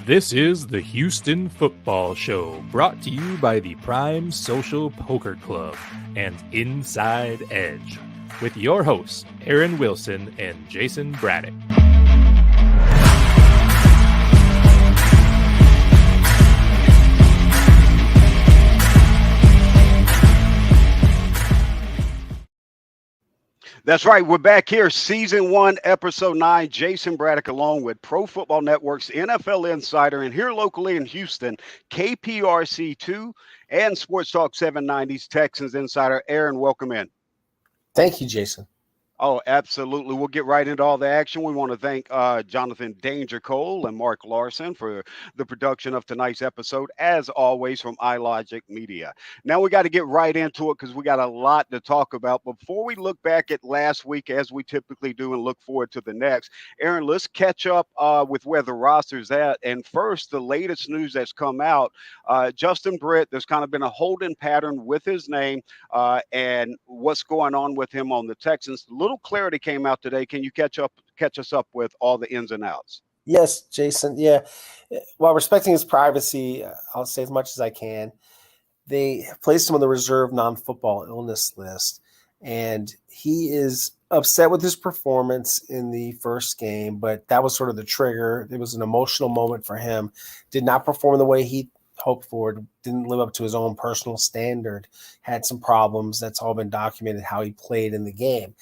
This is the Houston Football Show, brought to you by the Prime Social Poker Club and Inside Edge, with your hosts, Aaron Wilson and Jayson Braddock. That's right. We're back here, Season 1, Episode 9. Jayson Braddock along with Pro Football Network's NFL Insider, and here locally in Houston, KPRC2 and Sports Talk 790's Texans Insider. Aaron, welcome in. Thank you, Jayson. Oh, absolutely. We'll get right into all the action. We want to thank Jonathan Danger Cole and Mark Larson for the production of tonight's episode, as always, from iLogic Media. Now we got to get right into it because we got a lot to talk about. Before we look back at last week, as we typically do, and look forward to the next, Aaron, let's catch up with where the roster's at. And first, the latest news that's come out, Justin Britt, there's kind of been a holding pattern with his name and what's going on with him on the Texans. Little clarity came out today. Can you catch us up with all the ins and outs? Yes, Jayson. Yeah. While respecting his privacy, I'll say as much as I can. They placed him on the reserve non-football illness list, and he is upset with his performance in the first game, but that was sort of the trigger. It was an emotional moment for him. Did not perform the way he hoped for, didn't live up to his own personal standard, had some problems. That's all been documented, how he played in the game.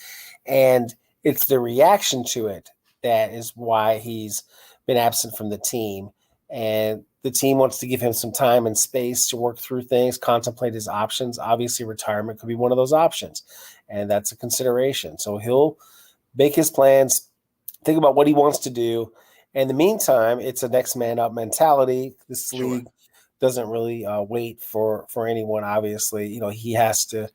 And it's the reaction to it that is why he's been absent from the team. And the team wants to give him some time and space to work through things, contemplate his options. Obviously, retirement could be one of those options, and that's a consideration. So he'll make his plans, think about what he wants to do. In the meantime, it's a next man up mentality. This league doesn't really wait for anyone, obviously. You know, he has to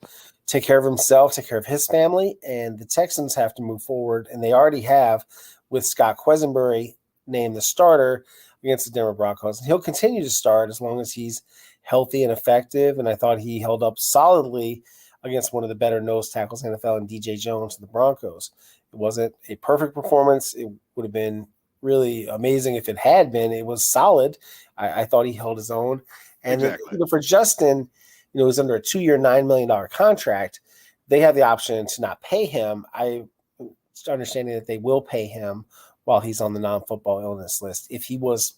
take care of himself, take care of his family, and the Texans have to move forward, and they already have with Scott Quesenberry named the starter against the Denver Broncos. And he'll continue to start as long as he's healthy and effective, and I thought he held up solidly against one of the better nose tackles in the NFL and DJ Jones of the Broncos. It wasn't a perfect performance. It would have been really amazing if it had been. It was solid. I thought he held his own. And exactly. For Justin, you know, he's under a 2-year, $9 million contract. They have the option to not pay him. I'm understanding that they will pay him while he's on the non-football illness list. If he was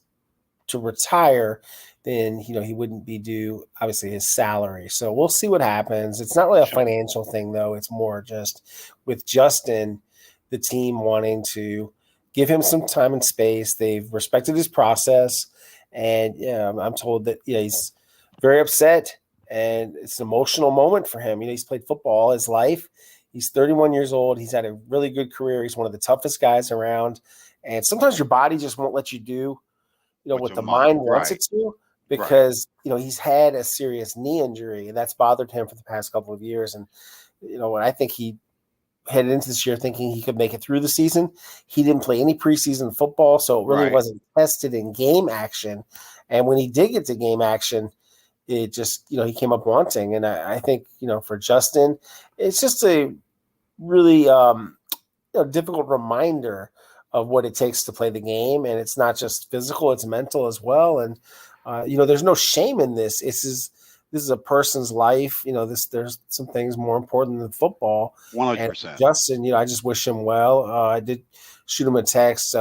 to retire, then, you know, he wouldn't be due, obviously, his salary. So we'll see what happens. It's not really a financial thing, though. It's more just with Justin, the team wanting to give him some time and space. They've respected his process. And yeah, I'm told that he's very upset, and it's an emotional moment for him. You know, he's played football all his life. He's 31 years old. He's had a really good career. He's one of the toughest guys around. And sometimes your body just won't let you do, what the mind wants it to, because, he's had a serious knee injury, and that's bothered him for the past couple of years. And, I think he headed into this year thinking he could make it through the season. He didn't play any preseason football, so it really wasn't tested in game action. And when he did get to game action, it just, he came up wanting. And I think, for Justin, it's just a really difficult reminder of what it takes to play the game. And it's not just physical, it's mental as well. And, there's no shame in this. This is a person's life. There's some things more important than football. 100%. And Justin, I just wish him well. I did shoot him a text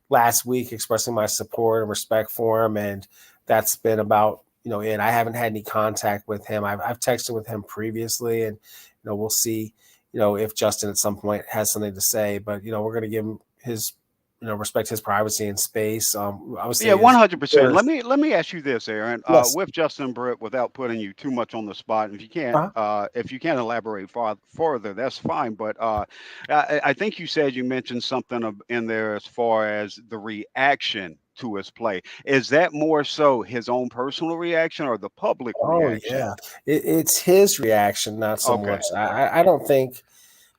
last week expressing my support and respect for him. And that's been about, it. I haven't had any contact with him. I've texted with him previously, and, we'll see, if Justin at some point has something to say, but, we're going to give him his, respect his privacy and space. Obviously, 100%. Let me ask you this, Aaron. Yes. With Justin Britt, without putting you too much on the spot, and if you can't elaborate further, that's fine. But I think you mentioned something in there as far as the reaction to his play. Is that more so his own personal reaction or the public reaction? Yeah, it's his reaction, not so much. I don't think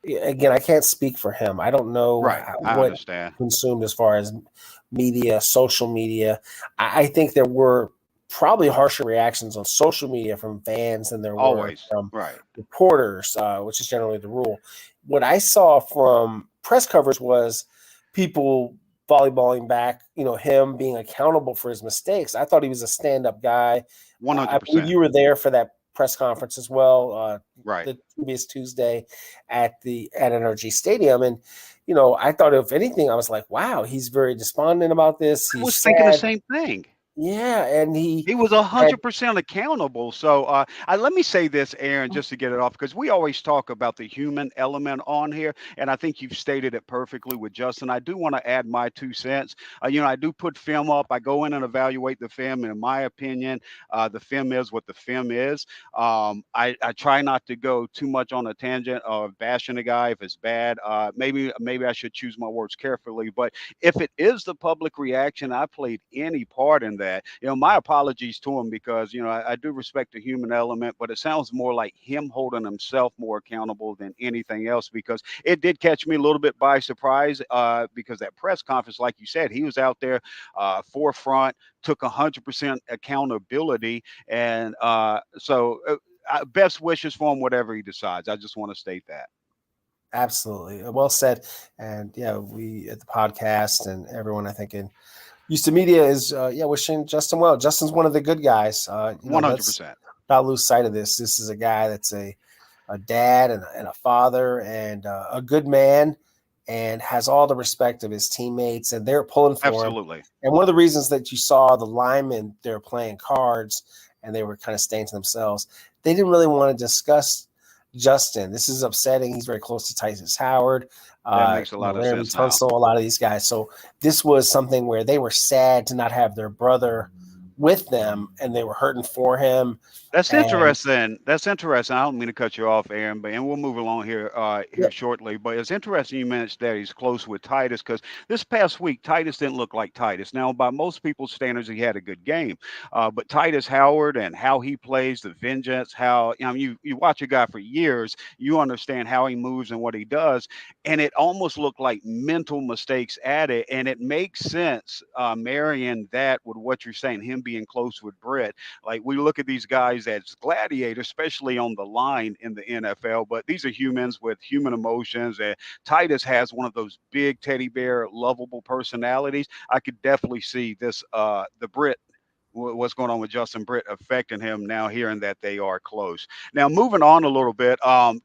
again, I can't speak for him. I don't know Right. I what understand. consumed as far as media, social media. I think there were probably harsher reactions on social media from fans than there were Always. from Right. reporters, which is generally the rule. What I saw from press coverage was people volleyballing back, him being accountable for his mistakes. I thought he was a stand-up guy. I believe 100%. you were there for that press conference as well, Right. the previous Tuesday at NRG Stadium. And, I thought if anything, I was like, wow, he's very despondent about this. I He's was thinking the sad. same thing. Yeah. And he He was had 100% accountable. So let me say this, Aaron, just to get it off, because we always talk about the human element on here, and I think you've stated it perfectly with Justin. I do want to add my 2 cents. I do put film up. I go in and evaluate the film, and in my opinion, the film is what the film is. I try not to go too much on a tangent of bashing a guy if it's bad. Maybe I should choose my words carefully, but if it is the public reaction, I played any part in that. My apologies to him because I do respect the human element, but it sounds more like him holding himself more accountable than anything else, because it did catch me a little bit by surprise, because that press conference, like you said, he was out there forefront, took 100% accountability, and best wishes for him, whatever he decides. I just want to state that. absolutely well said. And we at the podcast and everyone, I think, in Houston media is wishing Justin well. Justin's one of the good guys. 100%. Let's not lose sight of this. This is a guy that's a dad and a father and a good man, and has all the respect of his teammates, and they're pulling for him. Absolutely. And one of the reasons that you saw the linemen, they're playing cards and they were kind of staying to themselves, they didn't really want to discuss Justin. This is upsetting. He's very close to Tyson Howard, That makes a lot of Laramie sense now. Tunsil, a lot of these guys. So this was something where they were sad to not have their brother with them, and they were hurting for him. That's interesting. That's interesting. I don't mean to cut you off, Aaron, and we'll move along here shortly. But it's interesting you mentioned that he's close with Titus, because this past week Titus didn't look like Titus. Now, by most people's standards, he had a good game, but Titus Howard and how he plays, the vengeance, how you watch a guy for years, you understand how he moves and what he does, and it almost looked like mental mistakes added, and it makes sense marrying that with what you're saying, him being close with Britt. Like, we look at these guys as gladiators, especially on the line in the NFL, but these are humans with human emotions. And Titus has one of those big teddy bear, lovable personalities. I could definitely see this, the Brit, what's going on with Justin Britt affecting him now, hearing that they are close. Now, moving on a little bit,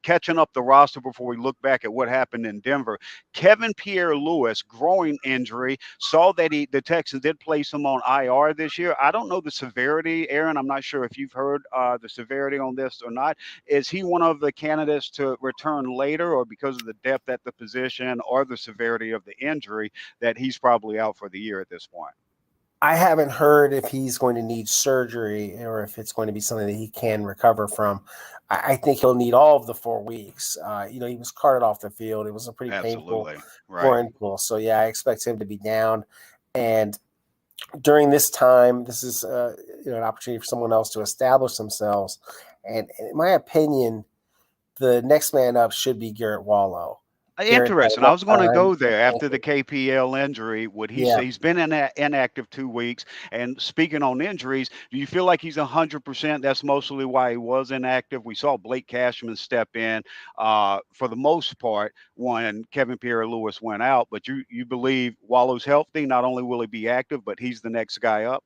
catching up the roster before we look back at what happened in Denver. Kevin Pierre-Louis, growing injury, saw that the Texans did place him on IR this year. I don't know the severity, Aaron. I'm not sure if you've heard the severity on this or not. Is he one of the candidates to return later, or because of the depth at the position or the severity of the injury that he's probably out for the year at this point? I haven't heard if he's going to need surgery or if it's going to be something that he can recover from. I think he'll need all of the 4 weeks. He was carted off the field. It was a pretty painful groin pull. So, I expect him to be down. And during this time, this is an opportunity for someone else to establish themselves. And in my opinion, the next man up should be Garrett Wallow. Interesting. I was going to go there after the KPL injury. Would he say he's been inactive 2 weeks? And speaking on injuries, do you feel like he's 100%? That's mostly why he was inactive. We saw Blake Cashman step in for the most part when Kevin Pierre-Louis went out. But you believe Wallow's healthy? Not only will he be active, but he's the next guy up?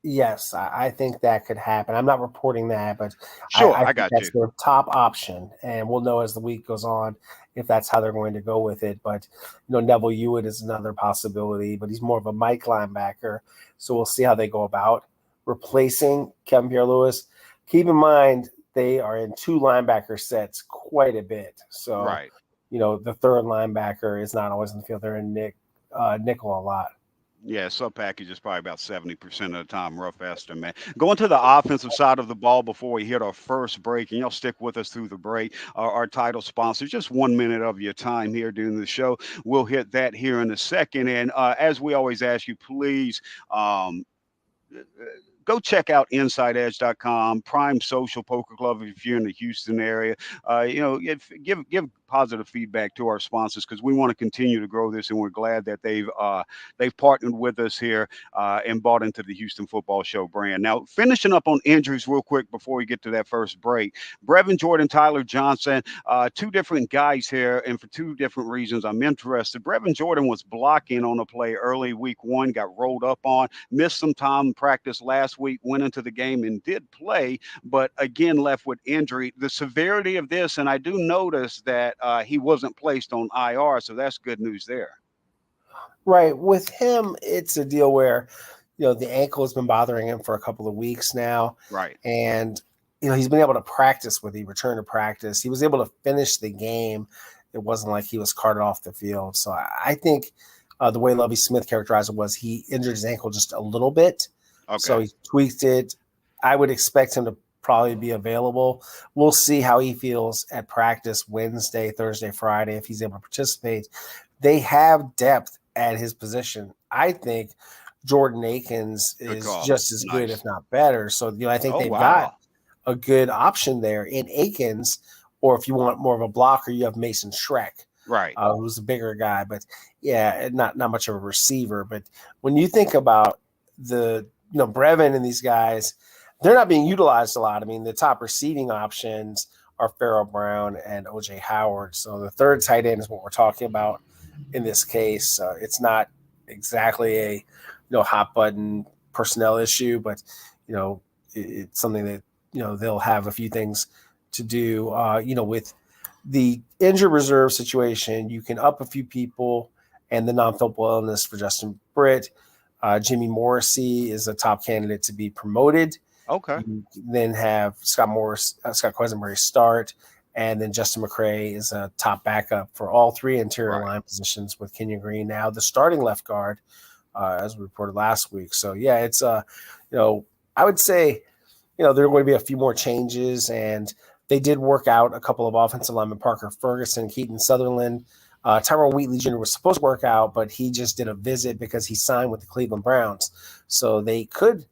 Yes, I think that could happen. I'm not reporting that, but sure, I think got that's their top option, and we'll know as the week goes on if that's how they're going to go with it. But Neville Hewitt is another possibility, but he's more of a Mike linebacker, so we'll see how they go about replacing Kevin Pierre-Louis. Keep in mind they are in 2 linebacker sets quite a bit, so the third linebacker is not always in the field. They're in nickel a lot. Yeah, sub package is probably about 70% of the time, rough estimate. Going to the offensive side of the ball before we hit our first break, and you'll stick with us through the break. Our title sponsor, just 1 minute of your time here during the show. We'll hit that here in a second. And as we always ask you, please go check out InsideEdge.com, Prime Social Poker Club if you're in the Houston area. Give positive feedback to our sponsors because we want to continue to grow this, and we're glad that they've partnered with us here and bought into the Houston Football Show brand. Now, finishing up on injuries real quick before we get to that first break, Brevin Jordan, Tyler Johnson, two different guys here, and for two different reasons I'm interested. Brevin Jordan was blocking on a play early week 1, got rolled up on, missed some time in practice last week, went into the game and did play, but again left with injury. The severity of this, and I do notice that he wasn't placed on IR, so that's good news there. Right. With him, it's a deal where, the ankle has been bothering him for a couple of weeks now. Right. And, he's been able to practice he returned to practice. He was able to finish the game. It wasn't like he was carted off the field. So I think the way Lovie Smith characterized it was he injured his ankle just a little bit. Okay. So he tweaked it. I would expect him to probably be available. We'll see how he feels at practice Wednesday, Thursday, Friday, if he's able to participate. They have depth at his position. I think Jordan Akins is just as good, if not better. So, I think they've got a good option there in Akins, or if you want more of a blocker, you have Mason Schreck, right? Who's a bigger guy, but not much of a receiver. But when you think about the, Brevin and these guys, they're not being utilized a lot. I mean, the top receiving options are Pharaoh Brown and OJ Howard. So the third tight end is what we're talking about in this case. It's not exactly a, hot button personnel issue, but, it's something that, they'll have a few things to do. With the injured reserve situation, you can up a few people and the non-football illness for Justin Britt. Jimmy Morrissey is a top candidate to be promoted. Okay. You then have Scott Quesenberry start, and then Justin McCray is a top backup for all three interior line positions with Kenyon Green now the starting left guard, as we reported last week. So it's I would say there are going to be a few more changes, and they did work out a couple of offensive linemen, Parker Ferguson, Keaton Sutherland. Tyrone Wheatley Jr. was supposed to work out, but he just did a visit because he signed with the Cleveland Browns. So they could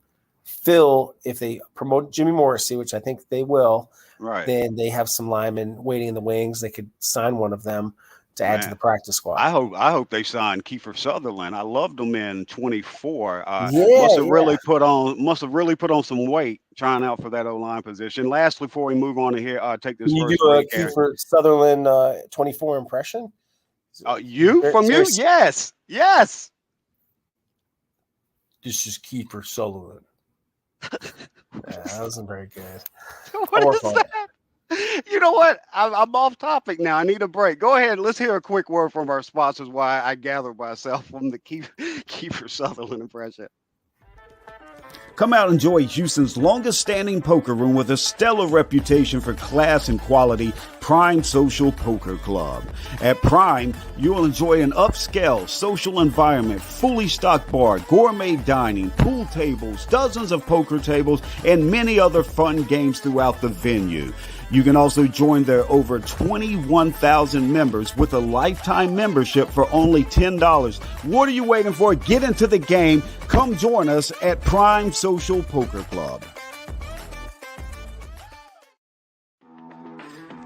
fill, if they promote Jimmy Morrissey, which I think they will, then they have some linemen waiting in the wings. They could sign one of them to add to the practice squad. I hope they sign Kiefer Sutherland. I loved him in 24. Must have really put on some weight trying out for that O-line position. Lastly, before we move on to here, take this. Can you do a Kiefer Sutherland 24 impression? You? Yes. This is Kiefer Sutherland. That wasn't very good. What is that? You know what? I'm off topic now. I need a break. Go ahead. Let's hear a quick word from our sponsors while I gather myself from the Kiefer Sutherland impression. Come out and enjoy Houston's longest standing poker room with a stellar reputation for class and quality, Prime Social Poker Club. At Prime, you will enjoy an upscale social environment, fully stocked bar, gourmet dining, pool tables, dozens of poker tables, and many other fun games throughout the venue. You can also join their over 21,000 members with a lifetime membership for only $10. What are you waiting for? Get into the game. Come join us at Prime Social Poker Club.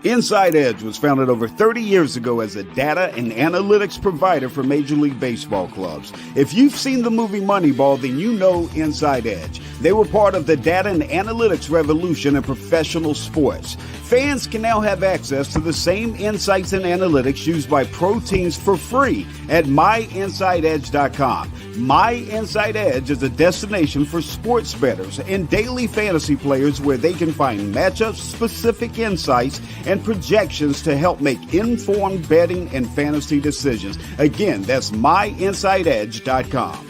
Inside Edge was founded over 30 years ago as a data and analytics provider for Major League Baseball clubs. If you've seen the movie Moneyball, then you know Inside Edge. They were part of the data and analytics revolution in professional sports. Fans can now have access to the same insights and analytics used by pro teams for free at myinsideedge.com. My Inside Edge is a destination for sports bettors and daily fantasy players where they can find matchup-specific insights and projections to help make informed betting and fantasy decisions. Again, that's myinsideedge.com.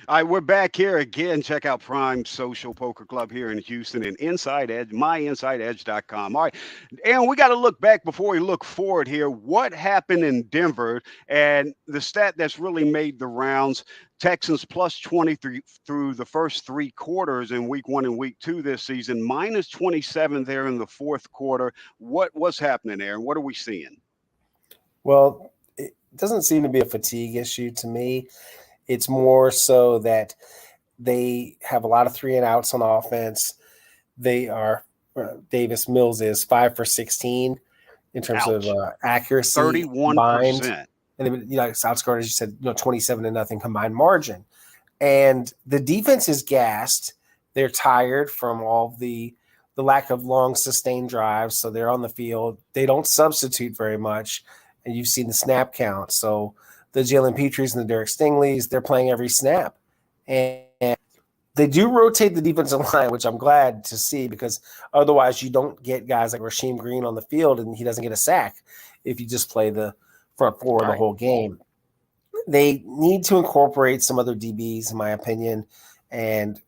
All right, we're back here again. Check out Prime Social Poker Club here in Houston and Inside Edge, myinsideedge.com. All right, and we got to look back before we look forward here. What happened in Denver? And the stat that's really made the rounds, Texans plus 23 through the first three quarters in week 1 and week 2 this season, minus 27 there in the fourth quarter. What's happening there, and what are we seeing? Well, it doesn't seem to be a fatigue issue to me. It's more so that they have a lot of 3 and outs on offense. They are Davis Mills is 5 for 16 in terms Ouch. of accuracy 31%. combined. And then, it's outscored, as you said, 27-0 combined margin. And the defense is gassed. They're tired from all the lack of long sustained drives. So they're on the field. They don't substitute very much. And you've seen the snap count. So the Jalen Petries and the Derek Stingleys, they're playing every snap. And they do rotate the defensive line, which I'm glad to see, because otherwise you don't get guys like Rasheem Green on the field and he doesn't get a sack if you just play the front four the whole game. They need to incorporate some other DBs, in my opinion. And,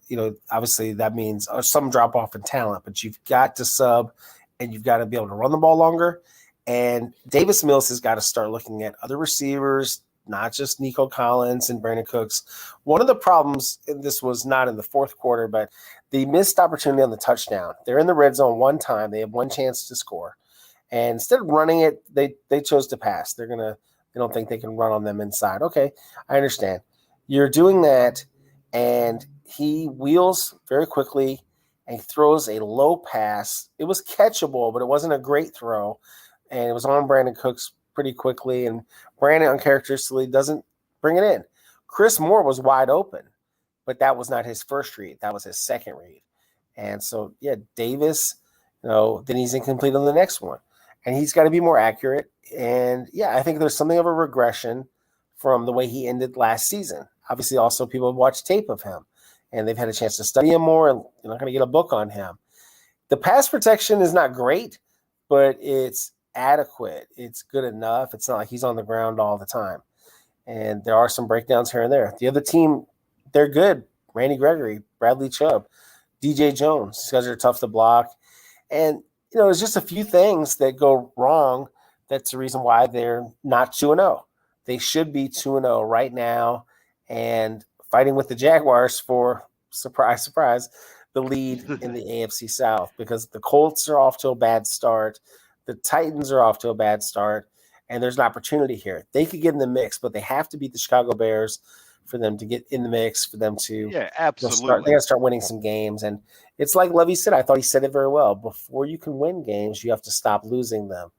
obviously that means some drop off in talent, but you've got to sub and you've got to be able to run the ball longer. And Davis Mills has got to start looking at other receivers, not just Nico Collins and Brandon Cooks. One of the problems, and this was not in the fourth quarter, but the missed opportunity on the touchdown. They're in the red zone one time. They have one chance to score. And instead of running it, they chose to pass. They don't think they can run on them inside. Okay, I understand. You're doing that, and he wheels very quickly, and he throws a low pass. It was catchable, but it wasn't a great throw. And it was on Brandon Cooks pretty quickly, and Brandon uncharacteristically doesn't bring it in. Chris Moore was wide open, but that was not his first read. That was his second read. And so, Davis, then he's incomplete on the next one. And he's got to be more accurate. And, I think there's something of a regression from the way he ended last season. Obviously, also people have watched tape of him, and they've had a chance to study him more, and you're not going to get a book on him. The pass protection is not great, but it's adequate. It's good enough. It's not like he's on the ground all the time. And there are some breakdowns here and there. The other team, they're good. Randy Gregory, Bradley Chubb, DJ Jones. These guys are tough to block. And, there's just a few things that go wrong. That's the reason why they're not 2-0. They should be 2-0 right now and fighting with the Jaguars for, surprise, surprise, the lead in the AFC South, because the Colts are off to a bad start. The Titans are off to a bad start, and there's an opportunity here. They could get in the mix, but they have to beat the Chicago Bears for them to get in the mix, for them to absolutely. They got to start winning some games. And it's like Levy said, I thought he said it very well. Before you can win games, you have to stop losing them.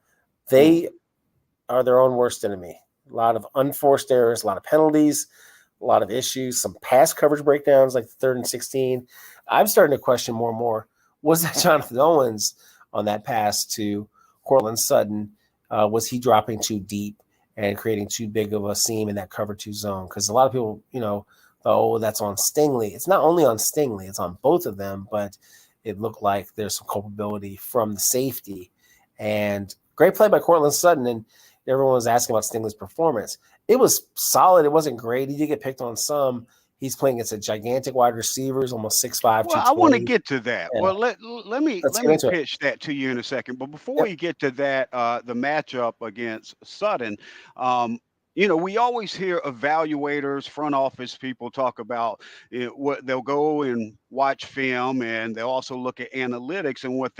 They are their own worst enemy. A lot of unforced errors, a lot of penalties, a lot of issues, some pass coverage breakdowns like 3rd and 16. I'm starting to question more and more, was that Jonathan Owens on that pass to Cortland Sutton? Was he dropping too deep and creating too big of a seam in that cover 2 zone? Because a lot of people, that's on Stingley. It's not only on Stingley, it's on both of them, but it looked like there's some culpability from the safety. And great play by Cortland Sutton, and everyone was asking about Stingley's performance. It was solid. It wasn't great. He did get picked on some. He's playing against a gigantic wide receiver, almost 6'5", 220. I want to get to that. Yeah. Well, let me pitch it. that to you in a second. But before you get to that, the matchup against Sutton, we always hear evaluators, front office people talk about what they'll go and watch film, and they also look at analytics and what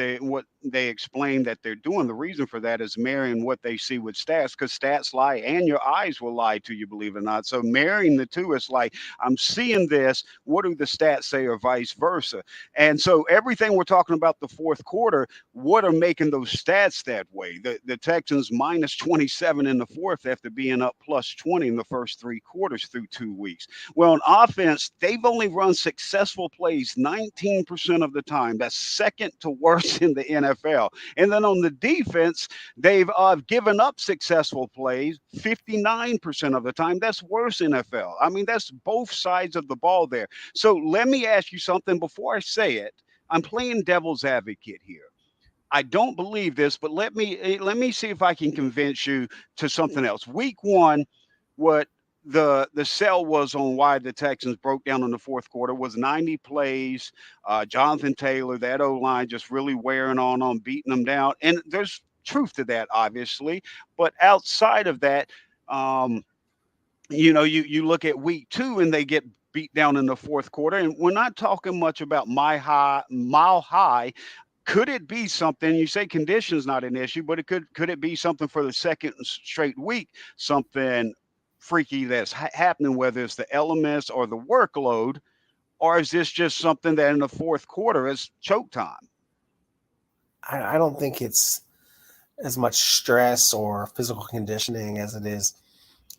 they explain that they're doing. The reason for that is marrying what they see with stats, because stats lie and your eyes will lie to you, believe it or not. So marrying the two is like, I'm seeing this, what do the stats say, or vice versa? And so everything we're talking about the fourth quarter, what are making those stats that way? The Texans minus 27 in the fourth after being up plus 20 in the first 3 quarters through 2 weeks. Well, on offense, they've only run successful plays 19% of the time. That's second to worst in the NFL. And then on the defense, they've given up successful plays 59% of the time. That's worse NFL. I mean, that's both sides of the ball there. So let me ask you something before I say it. I'm playing devil's advocate here. I don't believe this, but let me see if I can convince you to something else. Week 1, what the sell was on why the Texans broke down in the fourth quarter was 90 plays. Jonathan Taylor, that O-line just really wearing on them, beating them down. And there's truth to that, obviously. But outside of that, you look at week 2 and they get beat down in the fourth quarter. And we're not talking much about mile high. Could it be something? You say conditions not an issue, but could it be something for the second straight week, something freaky that's happening, whether it's the elements or the workload, or is this just something that in the fourth quarter is choke time? I don't think it's as much stress or physical conditioning as it is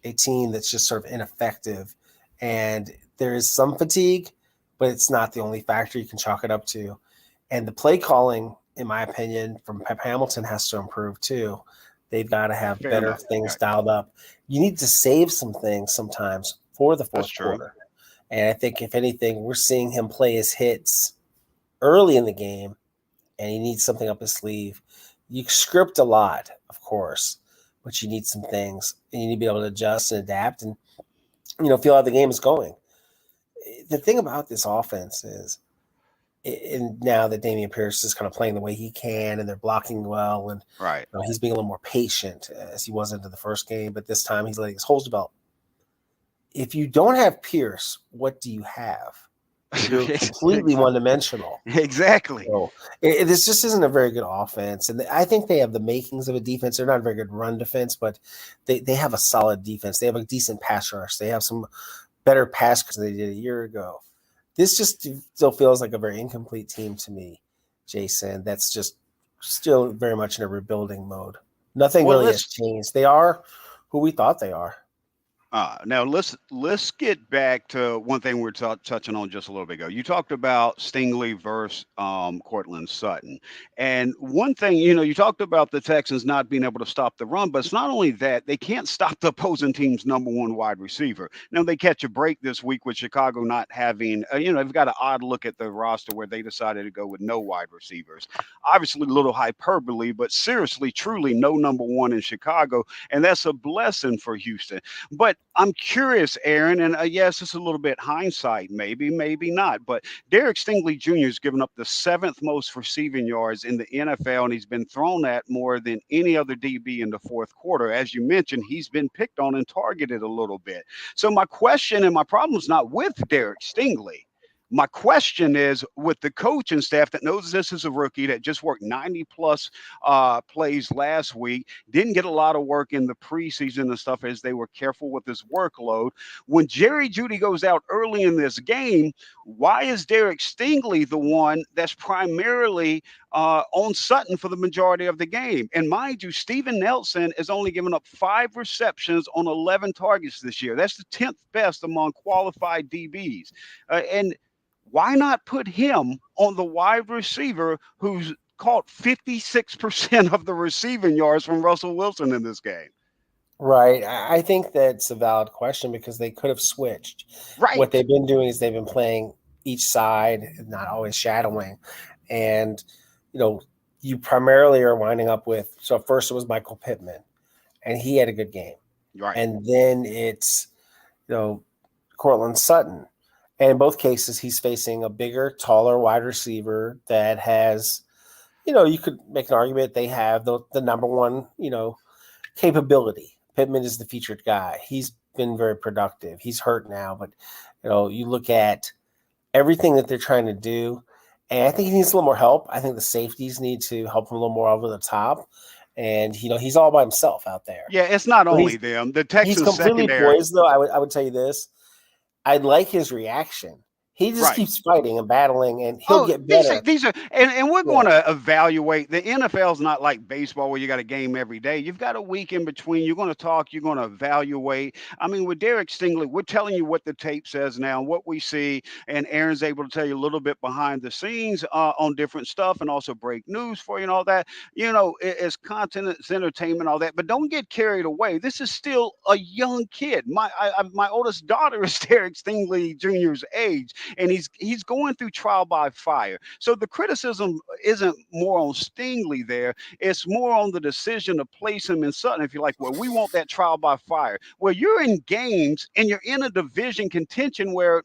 a team that's just sort of ineffective. And there is some fatigue, but it's not the only factor you can chalk it up to. And the play calling, in my opinion, from Pep Hamilton has to improve too. They've got to have Fair better enough. things Okay. dialed up. You need to save some things sometimes for the fourth That's true. quarter. And I think, if anything, we're seeing him play his hits early in the game, and he needs something up his sleeve. You script a lot, of course, but you need some things, and you need to be able to adjust and adapt and, feel how the game is going. The thing about this offense is, and now that Damian Pierce is kind of playing the way he can and they're blocking well, and Right. he's being a little more patient as he was into the first game, but this time he's letting his holes develop. If you don't have Pierce, what do you have? You're completely one-dimensional. Exactly. So this just isn't a very good offense, and I think they have the makings of a defense. They're not a very good run defense, but they have a solid defense. They have a decent pass rush. They have some better pass rush than they did a year ago. This just still feels like a very incomplete team to me, Jayson. That's just still very much in a rebuilding mode. Nothing really has changed. They are who we thought they are. Now let's get back to one thing we were touching on just a little bit ago. You talked about Stingley versus Cortland Sutton, and one thing you talked about the Texans not being able to stop the run, but it's not only that they can't stop the opposing team's number one wide receiver. Now they catch a break this week with Chicago not having, they've got an odd look at the roster where they decided to go with no wide receivers. Obviously, a little hyperbole, but seriously, truly, no number one in Chicago, and that's a blessing for Houston. But I'm curious, Aaron, and yes, it's a little bit hindsight, maybe not, but Derek Stingley Jr. has given up the 7th most receiving yards in the NFL, and he's been thrown at more than any other DB in the fourth quarter. As you mentioned, he's been picked on and targeted a little bit. So my question and my problem is not with Derek Stingley. My question is with the coaching staff that knows this is a rookie that just worked 90-plus plays last week, didn't get a lot of work in the preseason and stuff as they were careful with his workload. When Jerry Jeudy goes out early in this game, why is Derek Stingley the one that's primarily on Sutton for the majority of the game? And mind you, Steven Nelson has only given up 5 receptions on 11 targets this year. That's the 10th best among qualified DBs. And why not put him on the wide receiver who's caught 56% of the receiving yards from Russell Wilson in this game? Right. I think that's a valid question because they could have switched. Right. What they've been doing is they've been playing each side, not always shadowing. And, you primarily are winding up with, so first it was Michael Pittman, and he had a good game. Right. And then it's, Cortland Sutton. And in both cases, he's facing a bigger, taller wide receiver that has, you could make an argument they have the number one, capability. Pittman is the featured guy. He's been very productive. He's hurt now, but, you look at everything that they're trying to do, and I think he needs a little more help. I think the safeties need to help him a little more over the top. And, he's all by himself out there. Yeah, it's not only them. The Texans he's completely secondary. poised, though. I would tell you this. I like his reaction. He just keeps fighting and battling, and he'll get better. These are, and we're going to evaluate. The NFL is not like baseball where you got a game every day. You've got a week in between. You're going to talk. You're going to evaluate. I mean, with Derek Stingley, we're telling you what the tape says now, what we see, and Aaron's able to tell you a little bit behind the scenes on different stuff, and also break news for you and all that. It's content, it's entertainment, all that. But don't get carried away. This is still a young kid. My oldest daughter is Derek Stingley Jr.'s age. And he's going through trial by fire. So the criticism isn't more on Stingley there. It's more on the decision to place him in Sutton. If you're like, well, we want that trial by fire. Well, you're in games and you're in a division contention where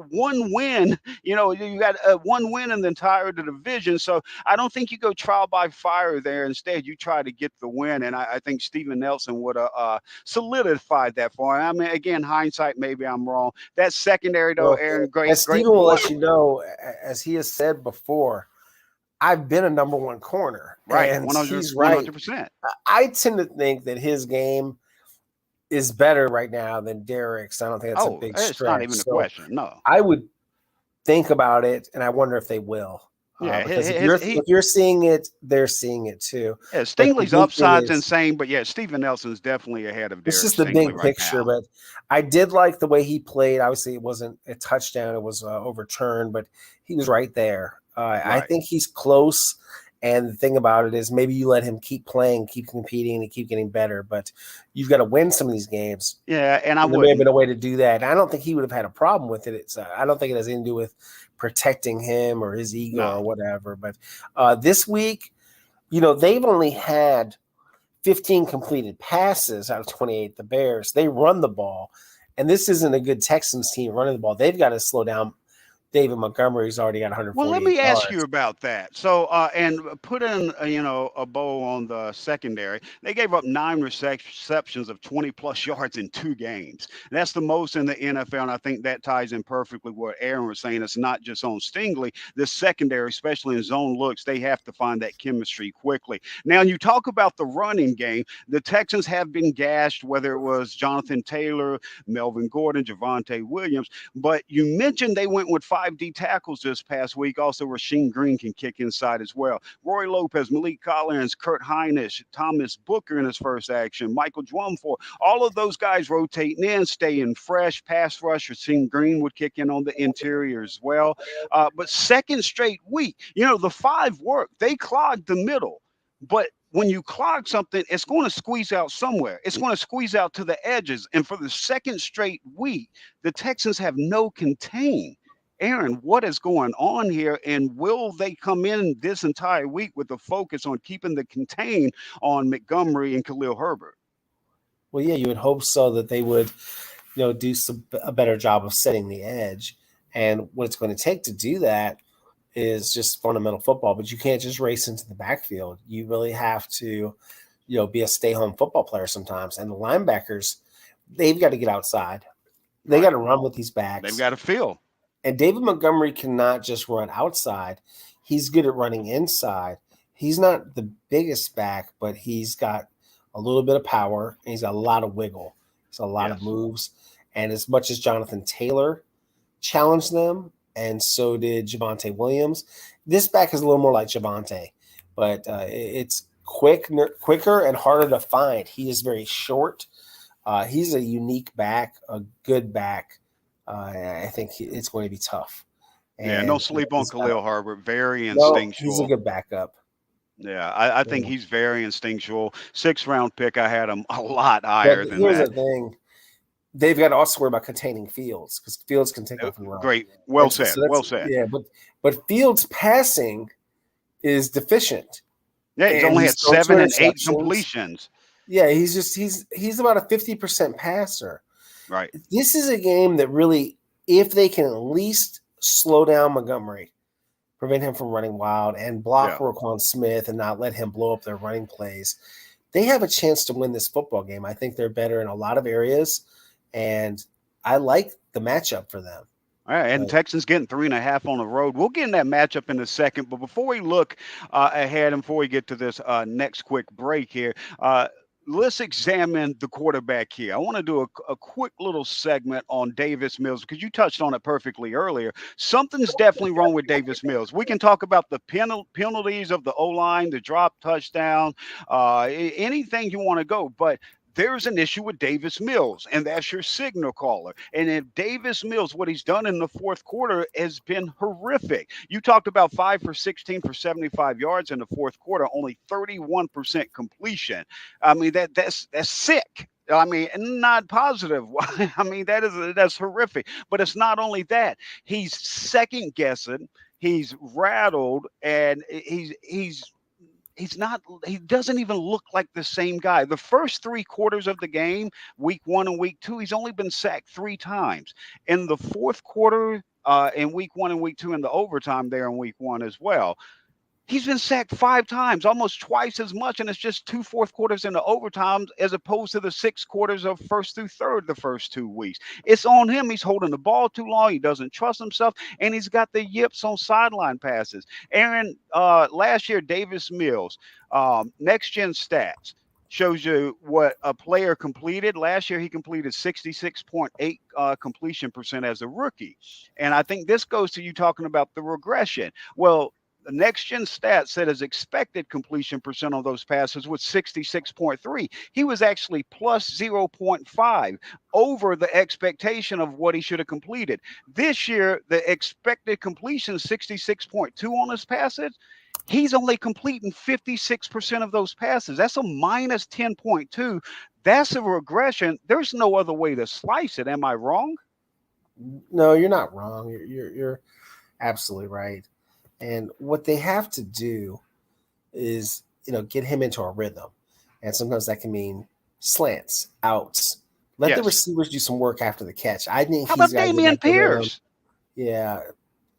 one win, you got one win in the entire division. So I don't think you go trial by fire there. Instead, you try to get the win. And I think Steven Nelson would have solidified that for him. I mean, again, hindsight, maybe I'm wrong. That secondary, though, Aaron, great. Steven will let you know, as he has said before, I've been a number one corner. Right. And 100%. he's right. 100%. I tend to think that his game is better right now than Derek's. I don't think that's a big stretch. It's not even a question. No. I would think about it, and I wonder if they will. Yeah, Because if you're seeing it, they're seeing it too. yeah, But the Stingley's big thing upside's is, insane, but yeah, Steven Nelson's definitely ahead of this Derek is the Stingley big right picture. now. But I did like the way he played. Obviously, it wasn't a touchdown; it was overturned, but he was right there. I Right. think he's close. And the thing about it is, maybe you let him keep playing, keep competing, and keep getting better. But you've got to win some of these games. Yeah, and I And there may have wouldn't. been a way to do that. And I don't think he would have had a problem with it. I don't think it has anything to do with protecting him or his ego No. or whatever. But this week, they've only had 15 completed passes out of 28. The Bears, they run the ball, and this isn't a good Texans team running the ball. They've got to slow down. David Montgomery's already got 148 Well, let me ask you yards. about that. So, and put in, a bow on the secondary. They gave up 9 receptions of 20-plus yards in 2 games. That's the most in the NFL, and I think that ties in perfectly what Aaron was saying. It's not just on Stingley. The secondary, especially in zone looks, they have to find that chemistry quickly. Now, you talk about the running game. The Texans have been gashed, whether it was Jonathan Taylor, Melvin Gordon, Javonte Williams. But you mentioned they went with 5 D tackles this past week. Also, Rasheem Green can kick inside as well. Roy Lopez, Malik Collins, Kurt Hinish, Thomas Booker in his first action, Michael Dwumfor, all of those guys rotating in, staying fresh. Pass rush, Rasheem Green would kick in on the interior as well. But second straight week, the 5 worked. They clogged the middle. But when you clog something, it's going to squeeze out somewhere. It's going to squeeze out to the edges. And for the second straight week, the Texans have no contain. Aaron, what is going on here? And will they come in this entire week with the focus on keeping the contain on Montgomery and Khalil Herbert? Well, yeah, you would hope so, that they would, do a better job of setting the edge. And what it's going to take to do that is just fundamental football. But you can't just race into the backfield. You really have to, be a stay-home football player sometimes. And the linebackers, they've got to get outside. They got to run with these backs. They've got to feel. And David Montgomery cannot just run outside. He's good at running inside. He's not the biggest back, but he's got a little bit of power, and he's got a lot of wiggle. He's got a lot of moves. And as much as Jonathan Taylor challenged them, and so did Javonte Williams, this back is a little more like Javonte, but it's quicker and harder to find. He is very short. He's a unique back, a good back. I think it's going to be tough. And no sleep on Khalil Herbert. Very instinctual. He's a good backup. Yeah, I think he's very instinctual. 6th-round pick. I had him a lot higher than that. Here's the thing. They've got to also worry about containing Fields, because Fields can take off and run. Great. Well said. Well said. Yeah, but Fields' passing is deficient. Yeah, he's only had 7 and 8 completions. Yeah, he's about a 50% passer. Right. This is a game that really, if they can at least slow down Montgomery, prevent him from running wild, and block Roquan Smith and not let him blow up their running plays, they have a chance to win this football game. I think they're better in a lot of areas, and I like the matchup for them. All right, and Texans getting 3.5 on the road. We'll get in that matchup in a second, but before we look ahead and before we get to this next quick break here, let's examine the quarterback here. I want to do a quick little segment on Davis Mills, because you touched on it perfectly earlier. Something's definitely wrong with Davis Mills. We can talk about the penalties of the O-line, the drop touchdown, anything you want to go, but there's an issue with Davis Mills, and that's your signal caller. And if Davis Mills, what he's done in the fourth quarter has been horrific. You talked about 5 for 16 for 75 yards in the fourth quarter, only 31% completion. I mean, that's sick. I mean, not positive. I mean, that's horrific. But it's not only that. He's second guessing. He's rattled, and he doesn't even look like the same guy. The first 3 quarters of the game, week 1 and week 2, he's only been sacked 3 times. In the fourth quarter, in week 1 and week 2, in the overtime there in week 1 as well, he's been sacked 5 times, almost twice as much, and it's just 2 fourth quarters in the overtime as opposed to the 6 quarters of first through third the first 2 weeks. It's on him. He's holding the ball too long. He doesn't trust himself, and he's got the yips on sideline passes. Aaron, last year, Davis Mills, Next Gen Stats shows you what a player completed. Last year, he completed 66.8 completion percent as a rookie. And I think this goes to you talking about the regression. Well, Next Gen Stats said his expected completion percent on those passes was 66.3. He was actually plus 0.5 over the expectation of what he should have completed. This year, the expected completion is 66.2 on his passes. He's only completing 56% of those passes. That's a minus 10.2. That's a regression. There's no other way to slice it. Am I wrong? No, you're not wrong. You're absolutely right. And what they have to do is, get him into a rhythm. And sometimes that can mean slants, outs. Let the receivers do some work after the catch. I think How about Damian Pierce? Yeah.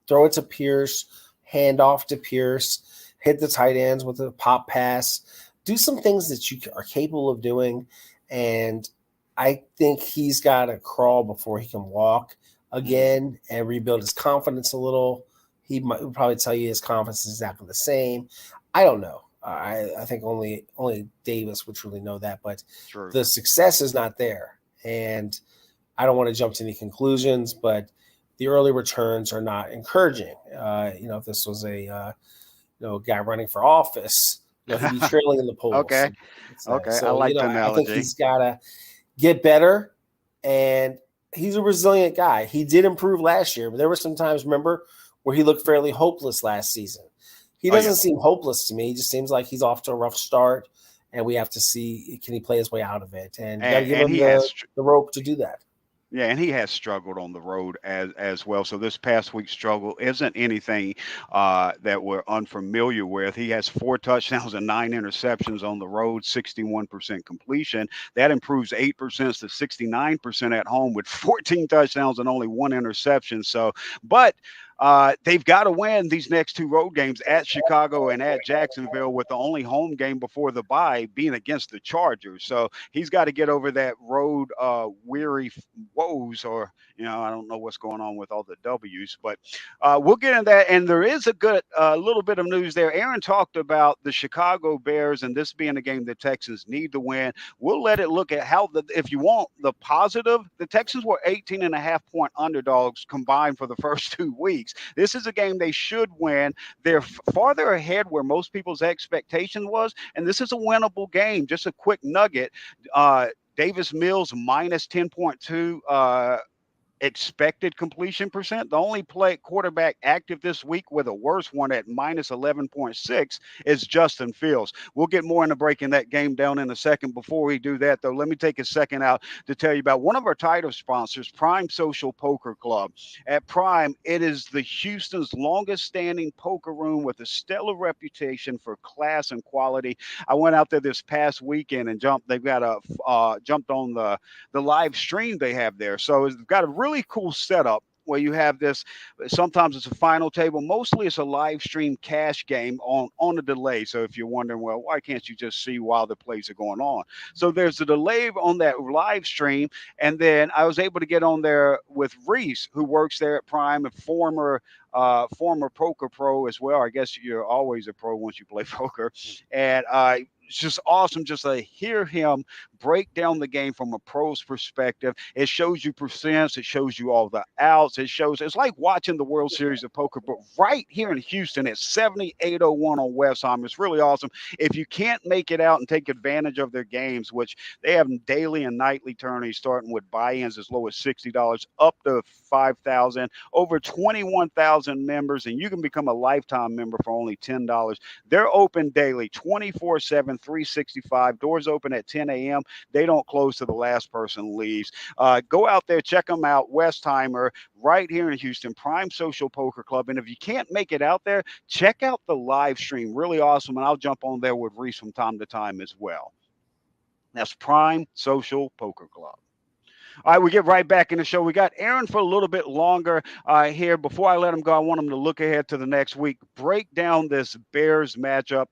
Throw it to Pierce, hand off to Pierce, hit the tight ends with a pop pass. Do some things that you are capable of doing. And I think he's got to crawl before he can walk again and rebuild his confidence a little. He would probably tell you his confidence is exactly the same. I don't know. I think only Davis would truly know that, but the success is not there. And I don't want to jump to any conclusions, but the early returns are not encouraging. If this was a guy running for office, he'd be trailing in the polls. Okay. So, I like the analogy. I think he's got to get better, and he's a resilient guy. He did improve last year, but there were some times, remember, where he looked fairly hopeless last season. He doesn't seem hopeless to me. He just seems like he's off to a rough start, and we have to see, can he play his way out of it? And you got to give him the rope to do that. Yeah, and he has struggled on the road as well. So this past week's struggle isn't anything that we're unfamiliar with. He has 4 touchdowns and 9 interceptions on the road, 61% completion. That improves 8% to 69% at home with 14 touchdowns and only 1 interception. So, but they've got to win these next 2 road games at Chicago and at Jacksonville, with the only home game before the bye being against the Chargers. So he's got to get over that road weary woes, or, I don't know what's going on with all the W's, but we'll get into that. And there is a good little bit of news there. Aaron talked about the Chicago Bears and this being a game the Texans need to win. We'll let it look at how, if you want the positive, the Texans were 18.5-point underdogs combined for the first 2 weeks. This is a game they should win. They're farther ahead where most people's expectation was, and this is a winnable game. Just a quick nugget. Davis Mills minus 10.2 expected completion percent. The only quarterback active this week with a worse one at minus 11.6 is Justin Fields. We'll get more into breaking that game down in a second. Before we do that, though, let me take a second out to tell you about one of our title sponsors, Prime Social Poker Club. At Prime, it is the Houston's longest standing poker room with a stellar reputation for class and quality. I went out there this past weekend and jumped on the live stream they have there. So it's got a really cool setup where you have this. Sometimes it's a final table. Mostly it's a live stream cash game on a delay. So if you're wondering, well, why can't you just see while the plays are going on? So there's a delay on that live stream. And then I was able to get on there with Reese, who works there at Prime, a former poker pro as well. I guess you're always a pro once you play poker. And it's just awesome just to hear him break down the game from a pro's perspective. It shows you percents. It shows you all the outs. It's like watching the World Series of Poker, but right here in Houston at 7801 on Westheimer. It's really awesome. If you can't make it out and take advantage of their games, which they have daily and nightly tourneys, starting with buy-ins as low as $60 up to $5,000, over 21,000 members, and you can become a lifetime member for only $10. They're open daily, 24/7, 365. Doors open at 10 a.m. They don't close till the last person leaves. Go out there, check them out. Westheimer, right here in Houston, Prime Social Poker Club. And if you can't make it out there, check out the live stream. Really awesome. And I'll jump on there with Reese from time to time as well. That's Prime Social Poker Club. All right, we get right back in the show. We got Aaron for a little bit longer here. Before I let him go, I want him to look ahead to the next week, break down this Bears matchup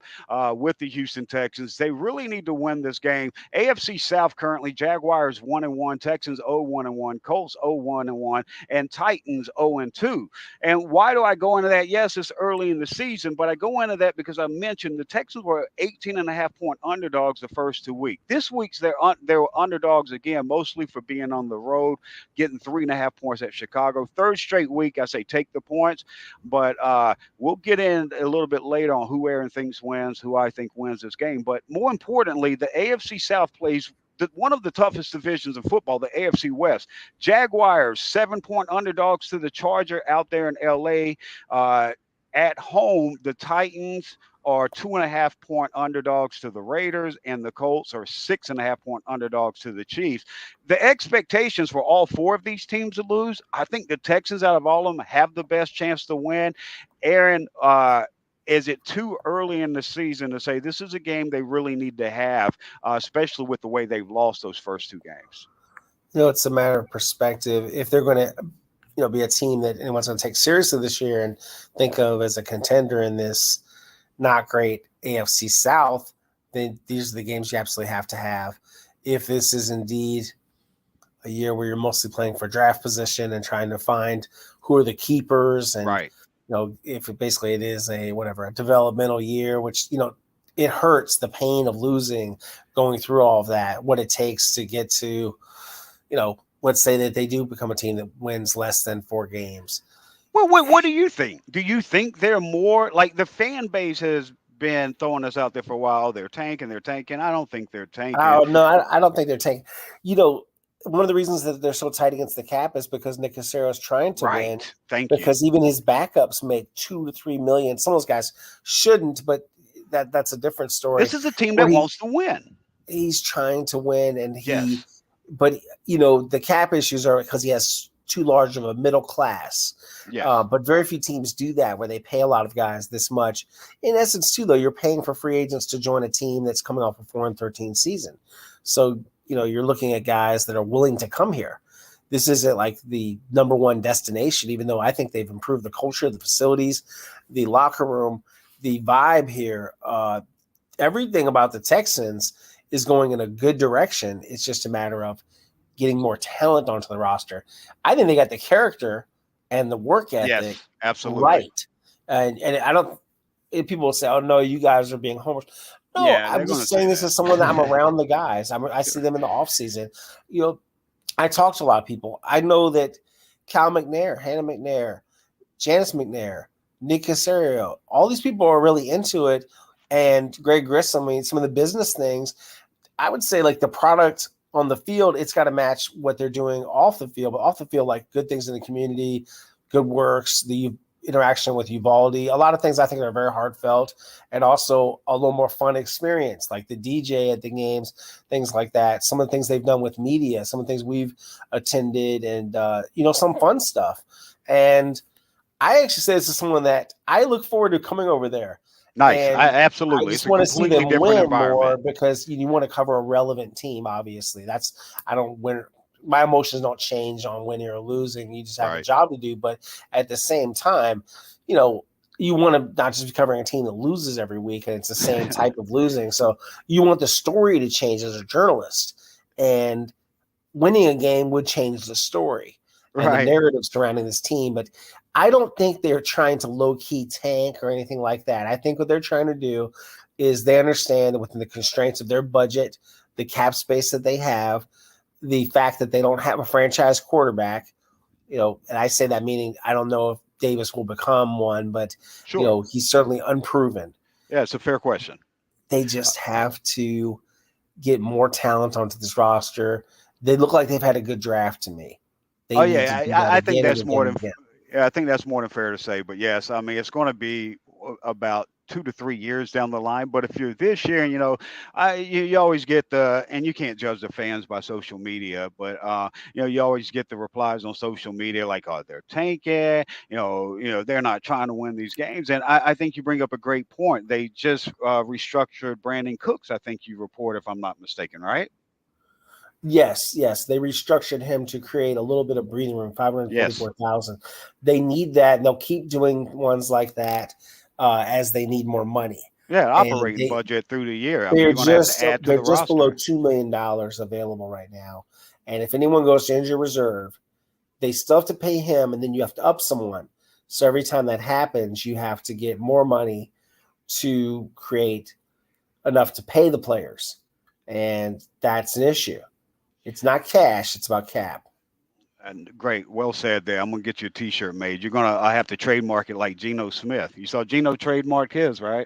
with the Houston Texans. They really need to win this game. AFC South currently, Jaguars 1-1, Texans 0-1-1, Colts 0-1-1, and Titans 0-2. And why do I go into that? Yes, it's early in the season, but I go into that because I mentioned the Texans were 18.5-point underdogs the first 2 weeks. This week's they were underdogs again, mostly for being on the road, getting 3.5 points at Chicago. Third straight week, I say take the points, but we'll get in a little bit later on who Aaron thinks wins, who I think wins this game. But more importantly, the AFC South plays one of the toughest divisions in football, the AFC West. Jaguars, 7-point underdogs to the Charger out there in LA. At home, the Titans are 2.5-point underdogs to the Raiders, and the Colts are 6.5-point underdogs to the Chiefs. The expectations for all four of these teams to lose, I think the Texans out of all of them have the best chance to win. Aaron, is it too early in the season to say this is a game they really need to have, especially with the way they've lost those first two games? It's a matter of perspective. If they're going to, be a team that anyone's going to take seriously this year and think of as a contender in this not great AFC South, then these are the games you absolutely have to have. If this is indeed a year where you're mostly playing for draft position and trying to find who are the keepers and right. If it is a developmental year, which, it hurts the pain of losing, going through all of that, what it takes to get to, let's say that they do become a team that wins less than 4 games. Well, what do you think? Do you think they're more like the fan base has been throwing us out there for a while? They're tanking. I don't think they're tanking. Oh, no, I don't think they're tanking. One of the reasons that they're so tight against the cap is because Nick Caserio is trying to win. Because even his backups make $2 to $3 million. Some of those guys shouldn't, but that's a different story. This is a team that wants to win. He's trying to win, and but the cap issues are because he has too large of a middle class. Yeah. But very few teams do that where they pay a lot of guys this much. In essence, too, though, you're paying for free agents to join a team that's coming off a 4-13 season. So you're looking at guys that are willing to come here. This isn't like the number one destination, even though I think they've improved the culture, the facilities, the locker room, the vibe here. Everything about the Texans is going in a good direction. It's just a matter of getting more talent onto the roster. I think they got the character and the work ethic absolutely right. And I don't – people will say, oh, no, you guys are being homers. No, I'm just saying this as someone that I'm around the guys. I see them in the offseason. I talk to a lot of people. I know that Cal McNair, Hannah McNair, Janice McNair, Nick Caserio, all these people are really into it. And Greg Grissom, some of the business things, I would say like the product on the field, it's got to match what they're doing off the field. But off the field, like good things in the community, good works, the interaction with Uvalde, a lot of things I think are very heartfelt and also a little more fun experience, like the DJ at the games, things like that. Some of the things they've done with media, some of the things we've attended and, some fun stuff. And I actually say this is someone that I look forward to coming over there. Nice. Absolutely. I just want to see them win more because you want to cover a relevant team, obviously. I don't win. My emotions don't change on winning or losing. You just have a job to do. But at the same time, you want to not just be covering a team that loses every week and it's the same type of losing. So you want the story to change as a journalist. And winning a game would change the story and the narrative surrounding this team. But I don't think they're trying to low-key tank or anything like that. I think what they're trying to do is they understand that within the constraints of their budget, the cap space that they have, the fact that they don't have a franchise quarterback, and I say that meaning I don't know if Davis will become one, but he's certainly unproven. Yeah, it's a fair question. They just have to get more talent onto this roster. They look like they've had a good draft to me. I think that's more than I think that's more than fair to say. But yes, I mean it's going to be about 2 to 3 years down the line. But if you're this year, you always get and you can't judge the fans by social media, but you always get the replies on social media like, oh, they're tanking, they're not trying to win these games. And I think you bring up a great point. They just restructured Brandon Cooks. I think you report, if I'm not mistaken, right? Yes. They restructured him to create a little bit of breathing room, $544,000. They need that, and they'll keep doing ones like that as they need more money. Yeah, operating budget through the year. They're just below $2 million available right now. And if anyone goes to injury reserve, they still have to pay him, and then you have to up someone. So every time that happens, you have to get more money to create enough to pay the players. And that's an issue. It's not cash. It's about cap. And great, well said there. I'm gonna get you a T-shirt made. I have to trademark it like Geno Smith. You saw Geno trademark his, right?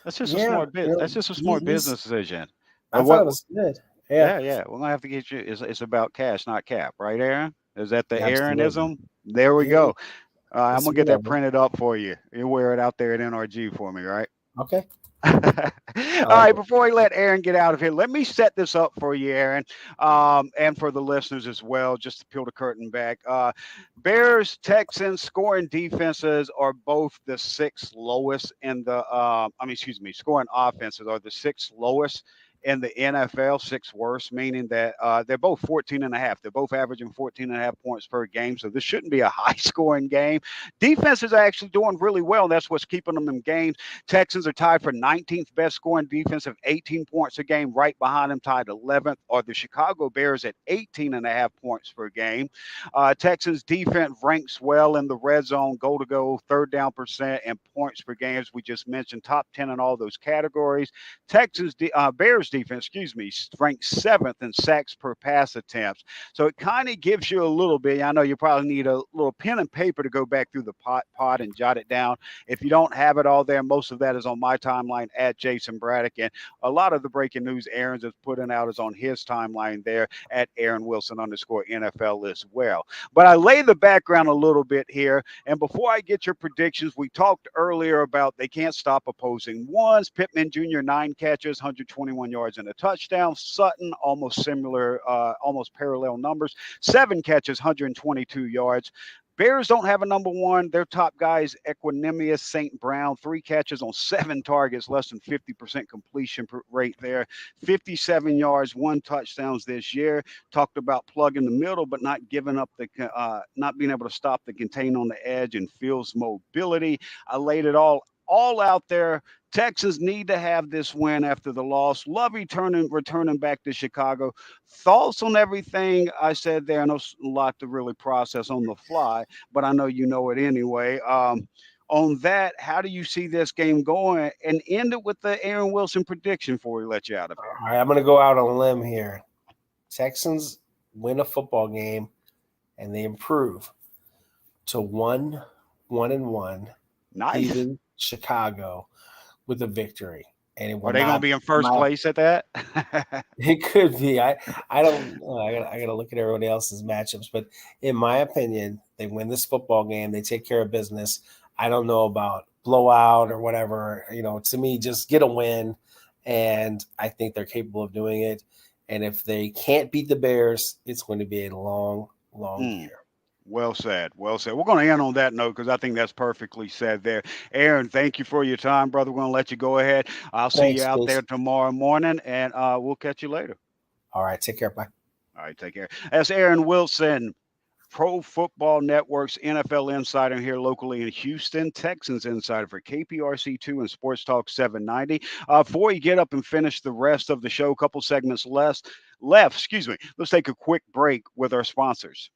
That's just a smart bit. That's just a smart business decision. I thought it was good. Yeah. Yeah. We're gonna have to get you. It's about cash, not cap, right, Aaron? Is that the Absolutely. Aaronism? There we go. I'm gonna get that whatever. printed up for you. You wear it out there at NRG for me, right? Okay. All right, before we let Aaron get out of here, let me set this up for you, Aaron, and for the listeners as well, just to peel the curtain back. Bears, Texans scoring defenses are both the sixth lowest in the, scoring offenses are the sixth lowest in the NFL, sixth worst, meaning that they're both 14.5. They're both averaging 14.5 points per game. So this shouldn't be a high scoring game. Defenses are actually doing really well. That's what's keeping them in games. Texans are tied for 19th best scoring defense of 18 points a game. Right behind them, tied 11th, are the Chicago Bears at 18.5 points per game. Texans defense ranks well in the red zone, goal to go, third down percent, and points per game, as we just mentioned, top 10 in all those categories. Bears defense, ranked 7th in sacks per pass attempts. So it kind of gives you a little bit. I know you probably need a little pen and paper to go back through the pod and jot it down. If you don't have it all there, most of that is on my timeline at Jayson Braddock. And a lot of the breaking news Aaron's is putting out is on his timeline there at Aaron Wilson _NFL as well. But I lay the background a little bit here. And before I get your predictions, we talked earlier about they can't stop opposing ones. Pittman Jr., 9 catches, 121 yards and a touchdown. Sutton, almost similar, almost parallel numbers, 7 catches, 122 yards. Bears don't have a number one. Their top guy is Equanimous St. Brown, 3 catches on 7 targets, less than 50% completion rate there. 57 yards, 1 touchdown this year. Talked about plugging the middle, but not giving up not being able to stop the contain on the edge and Fields' mobility. I laid it all out there. Texans need to have this win after the loss. Lovey returning back to Chicago. Thoughts on everything I said there? I know it's a lot to really process on the fly, but I know you know it anyway. On that, how do you see this game going? And end it with the Aaron Wilson prediction before we let you out of here. All right, I'm going to go out on a limb here. Texans win a football game, and they improve to 1-1. Nice. Even Chicago with a victory. And are they going to be in first place at that? It could be. I don't know. I got to look at everybody else's matchups. But in my opinion, they win this football game. They take care of business. I don't know about blowout or whatever. To me, just get a win. And I think they're capable of doing it. And if they can't beat the Bears, it's going to be a long, long year. Well said. Well said. We're going to end on that note because I think that's perfectly said there. Aaron, thank you for your time, brother. We're going to let you go ahead. I'll see you out there tomorrow morning, and we'll catch you later. All right. Take care. Bye. All right. Take care. That's Aaron Wilson, Pro Football Network's NFL insider here locally in Houston, Texans insider for KPRC2 and Sports Talk 790. Before you get up and finish the rest of the show, a couple segments left. Let's take a quick break with our sponsors.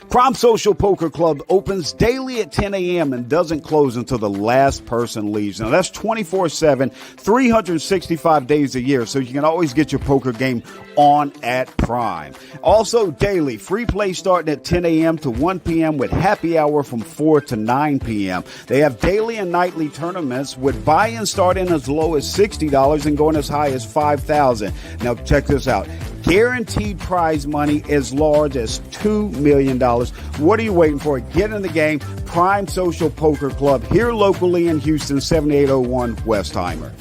Prime Social Poker Club opens daily at 10 a.m. and doesn't close until the last person leaves. Now, that's 24/7, 365 days a year, so you can always get your poker game on at Prime. Also, daily, free play starting at 10 a.m. to 1 p.m. with happy hour from 4 to 9 p.m. They have daily and nightly tournaments with buy-in starting as low as $60 and going as high as $5,000. Now, check this out. Guaranteed prize money as large as $2 million. What are you waiting for? Get in the game. Prime Social Poker Club here locally in Houston, 7801 Westheimer.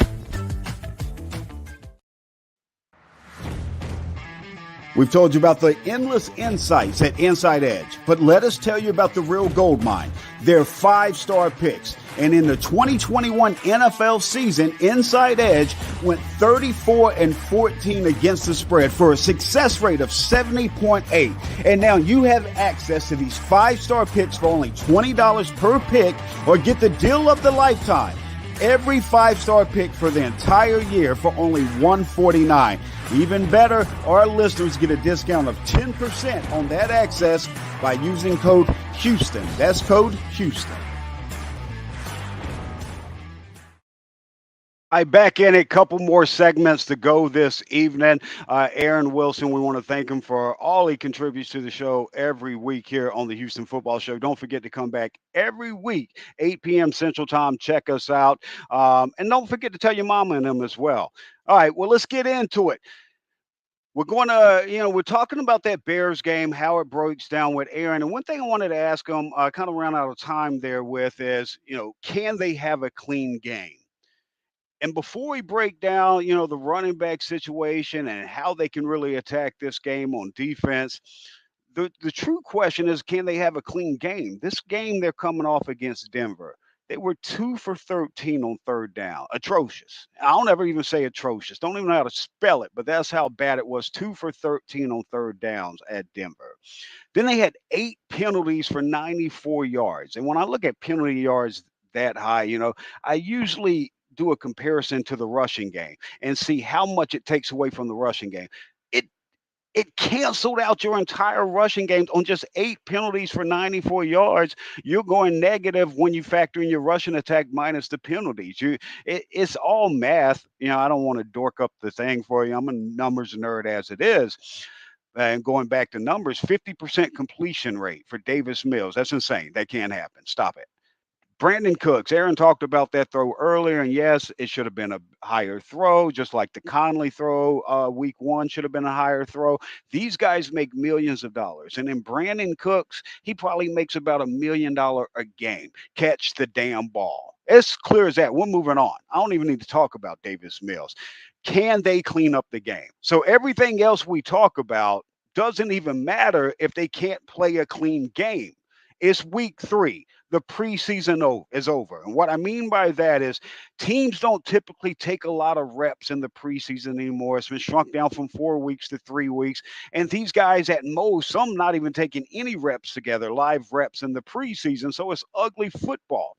We've told you about the endless insights at Inside Edge, but let us tell you about the real gold mine. They're 5-star picks. And in the 2021 NFL season, Inside Edge went 34-14 against the spread for a success rate of 70.8. And now you have access to these 5-star picks for only $20 per pick, or get the deal of the lifetime. Every 5-star pick for the entire year for only $149. Even better, our listeners get a discount of 10% on that access by using code Houston. That's code Houston. I back in a couple more segments to go this evening. Aaron Wilson, we want to thank him for all he contributes to the show every week here on the Houston Football Show. Don't forget to come back every week, 8 p.m. Central Time. Check us out. And don't forget to tell your mama and them as well. All right, well, let's get into it. We're going to, we're talking about that Bears game, how it breaks down with Aaron. And one thing I wanted to ask him, kind of ran out of time there with is, can they have a clean game? And before we break down, the running back situation and how they can really attack this game on defense, the true question is, can they have a clean game? This game they're coming off against Denver. They were 2 for 13 on third down. Atrocious. I don't ever even say atrocious. Don't even know how to spell it, but that's how bad it was. 2 for 13 on third downs at Denver. Then they had 8 penalties for 94 yards. And when I look at penalty yards that high, I usually do a comparison to the rushing game and see how much it takes away from the rushing game. It it canceled out your entire rushing game on just 8 penalties for 94 yards. You're going negative when you factor in your rushing attack minus the penalties. It's all math. I don't want to dork up the thing for you. I'm a numbers nerd as it is. And going back to numbers, 50% completion rate for Davis Mills. That's insane. That can't happen. Stop it. Brandon Cooks, Aaron talked about that throw earlier, and yes, it should have been a higher throw, just like the Conley throw week one should have been a higher throw. These guys make millions of dollars. And then Brandon Cooks, he probably makes about $1 million a game. Catch the damn ball. It's clear as that. We're moving on. I don't even need to talk about Davis Mills. Can they clean up the game? So everything else we talk about doesn't even matter if they can't play a clean game. It's week 3. The preseason is over. And what I mean by that is teams don't typically take a lot of reps in the preseason anymore. It's been shrunk down from 4 weeks to 3 weeks. And these guys at most, some not even taking any reps together, live reps in the preseason. So it's ugly football.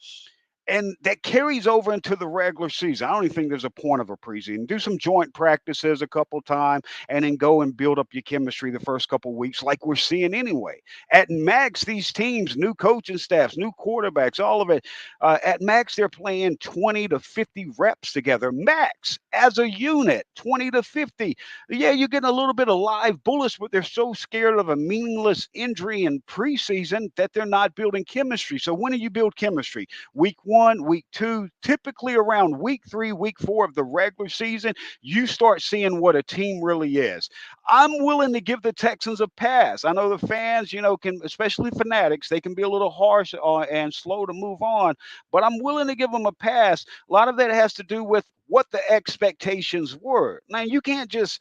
And that carries over into the regular season. I don't even think there's a point of a preseason. Do some joint practices a couple times and then go and build up your chemistry the first couple weeks like we're seeing anyway. At max, these teams, new coaching staffs, new quarterbacks, all of it, at max, they're playing 20 to 50 reps together. Max, as a unit, 20 to 50. Yeah, you're getting a little bit of live bullets, but they're so scared of a meaningless injury in preseason that they're not building chemistry. So when do you build chemistry? Week 1, week 2, typically around week 3, week 4 of the regular season, you start seeing what a team really is. I'm willing to give the Texans a pass. I know the fans, can, especially fanatics, they can be a little harsh and slow to move on, but I'm willing to give them a pass. A lot of that has to do with what the expectations were. Now, you can't just,